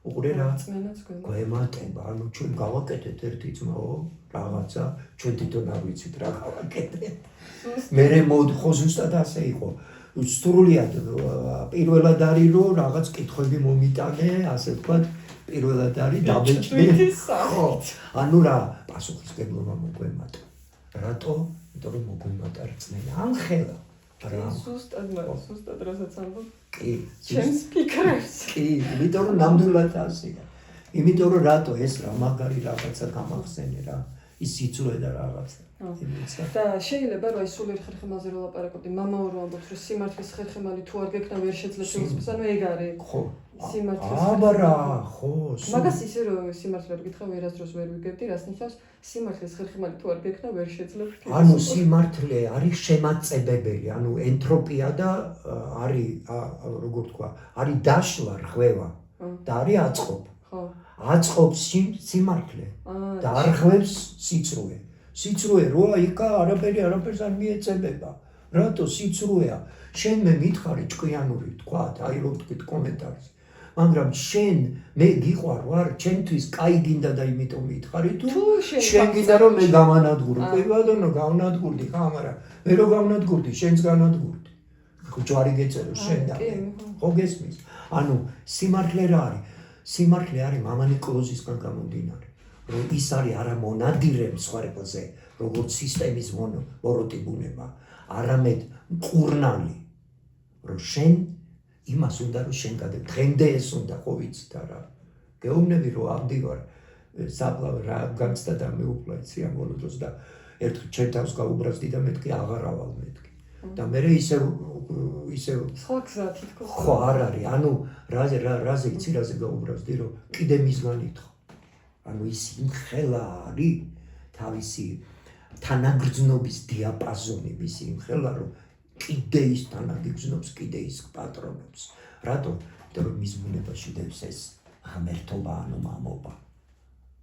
უყურე რა წმენაც გვემატება, ანუ ჩვენ გავაკეთეთ ერთი ძმაო, რაღაცა, ჩვენ თვითონ არ ვიცით რა გავაკეთეთ. მერე ხო ზუსტად ასე იყო. სრულიად პირველად არის რომ რაღაც კითხვები მომიტანე, ასე ვთქვათ, პირველად არის დაბეჭდი. ხო, ანუ რა პასუხისმგებლობა მოგვემატა. რატო? იმიტომ რომ მოგვემატა რწმენა. ამხელა ზუსტად რასაც ამბობ. კი, ჩემს ფიქრებს. კი, იმიტომ რომ ნამდვილად ასეა. იმიტომ რომ რატო ეს რა მაგარი რაღაცა გამახსენე რა, ის სიცრუე და რაღაცა. და შეიძლება რომ აი სულიერ ხერხემალზე რო ლაპარაკობდი, მამაო რო ამბობს რომ სიმართლის ხერხემალი თუ არ გეკნა ვერ შეძლებს უსწრებს, ანუ ეგ არის. ხო. სიმართლის აბარა, ხო. მაგას ისე რომ სიმართლე არ გითხრა ვერასდროს ვერ ვიგებდი, რას ნიშნავს სიმართლის ხერხემალი თუ არ გეკნა ვერ შეძლებს. ანუ სიმართლე არის შემაწებებელი, ანუ ენტროპია და არის როგორ თქვა, არის დაშლა, რღვევა და არის აწყობ. ხო. აწყობს სიმართლე და არ ღვევს სიცრუე. სიცრუე როა იქა არაფერს არ მიეწებება. რატო სიცრუეა? შენ მე მითხარი ჭკვიანური თქვა, აი რომ თქვით კომენტარზე. მაგრამ შენ მე გიყვარ ვარ, ჩემთვის კაი გინდა და იმიტომ მითხარი თუ შენ გინდა რომ მე გამანადგურო. კი ბატონო, გავნადგურდი ხა, მაგრამ მე რო გავნადგურდი, შენც განადგურდი. ჯვარი გეწერო შენ და მე. ხო გესმის? ანუ სიმართლე რა არის? სიმართლე არის მამა ნიკოლოზისგან გამომდინარე. რომ ის არის არა მონადირე მსხვერპლზე, როგორც სისტემის მოროტი ბუნება, არამედ მკურნალი. რომ შენ იმას უნდა რომ შენ გადაგ დღემდე ეს უნდა ხო ვიცით არა. გეუბნები რომ ავდივარ საფლავ რა განცდა და მეუპლა სიამოვნო დროს და ერთხელ ჩემ თავს გაუბრაზდი და მეთქი აღარ ავალ მეთქი. და მე ისევ სხვა გზა თითქოს ხო არ არის. ანუ რაზე იცი რაზე გაუბრაზდი რომ კიდე მისგან ითხო. ანუ ის იმხელა არის თავისი თანაგრძნობის დიაპაზონი მისი იმხელა რომ კიდე ის თანაგრძნობს, კიდე ის პატრონობს. რატო? იმიტომ რომ მის ბუნებაში დევს ეს ღმერთობა, ანუ მამობა.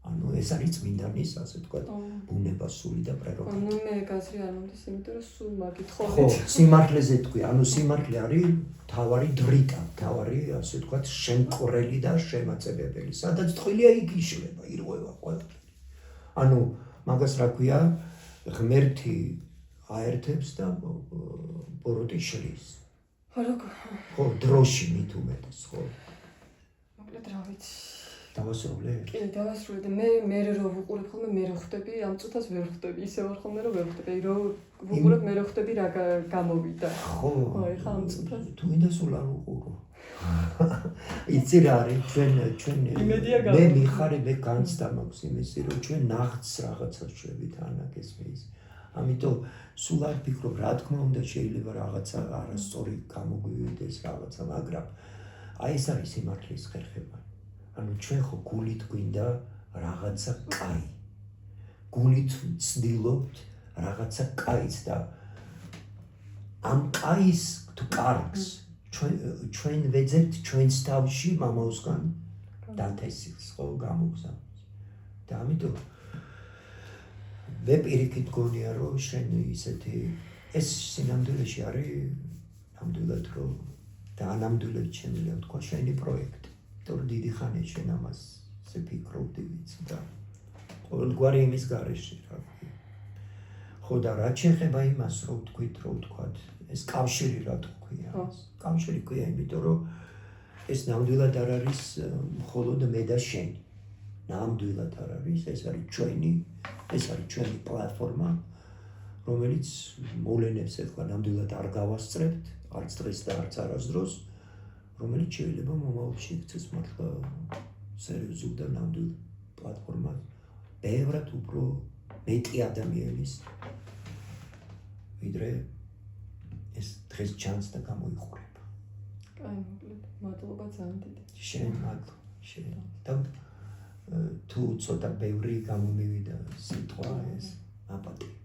ანუ ეს არის წმინდანის, ასე ვთქვათ, ბუნება, სული და პრეროგატივა. ანუ მე გაზრი არ მომდის, იმიტომ რომ სულ მაგით ხო, ხოვით. სიმართლეზე თქვი, ანუ სიმართლე არის თავარი დრიტა, თავარი, ასე ვთქვათ, შემკვრელი და შემაწებებელი. სადაც ტყილია იქ იშლება, ირღვევა ყველაფერი. ანუ მაგას რა ქვია, ღმერთი აერთებს და ბოროტი შლის. ხო, დროში მით უმეტეს, ხო. მოკლედ რა ვიცი. დავასრულე? კი, დავასრულე და მე რო ვუყურებ ხოლმე მე რო ხვდები, ამ წუთას ვერ ხვდები, ისე ვარ ხოლმე რომ ვერ ხვდები, რო ვუყურებ მე რო ხვდები რა გამოვიდა. ხო. აი ხა ამ წუთას. თუ მინდა სულ არ ვუყურო. იცი რა არის ჩვენ მე მიხარი მე განცდა მაქვს იმისი რომ ჩვენ ნახს რაღაცას შვებით ანაკეს მის. ამიტომ სულ არ ფიქრობ რა თქმა უნდა შეიძლება რაღაცა არასწორი გამოგვივიდეს რაღაცა, მაგრამ აი ეს არის სიმართლის ხერხება. ანუ ჩვენ ხო გულით გვინდა რაღაცა კაი. გულით ვცდილობთ რაღაცა კაის და ამ კაის თუ კარგს ჩვენ ვეძებთ ჩვენს თავში მამაოსგან დათესილს ხო გამოგზავნოს. და ამიტომ მე პირიქით გონია რომ შენ ისეთი ეს სინამდვილეში არის ნამდვილად რომ და ნამდვილად შემიძლია თქვა შენი პროექტი. იმიტომ რომ დიდი ხანია შენ ამას ფიქრობდი ვიცი და ყოველგვარი იმის გარეშე რა ქვია. ხო და რაც შეეხება იმას რომ თქვით რომ თქვათ ეს კავშირი რა თქვია. კავშირი ქვია იმიტომ რომ ეს ნამდვილად არ არის მხოლოდ მე და შენი. ნამდვილად არ არის, ეს არის ჩვენი პლატფორმა, რომელიც მოვლენებს ეხლა ნამდვილად არ გავასწრებთ, არც დღეს და არც არასდროს, რომელიც შეიძლება მომავალში იქცეს მართლა სერიოზულ და ნამდვილ პლატფორმა ბევრად უფრო მეტი ადამიანის ვიდრე ეს დღეს ჩანს და გამოიყურება. კაი, მოკლედ, მადლობა ძალიან დიდი. შენ მადლობა, შენ. და თუ ცოტა ბევრი გამომივიდა სიტყვა ეს აპატია.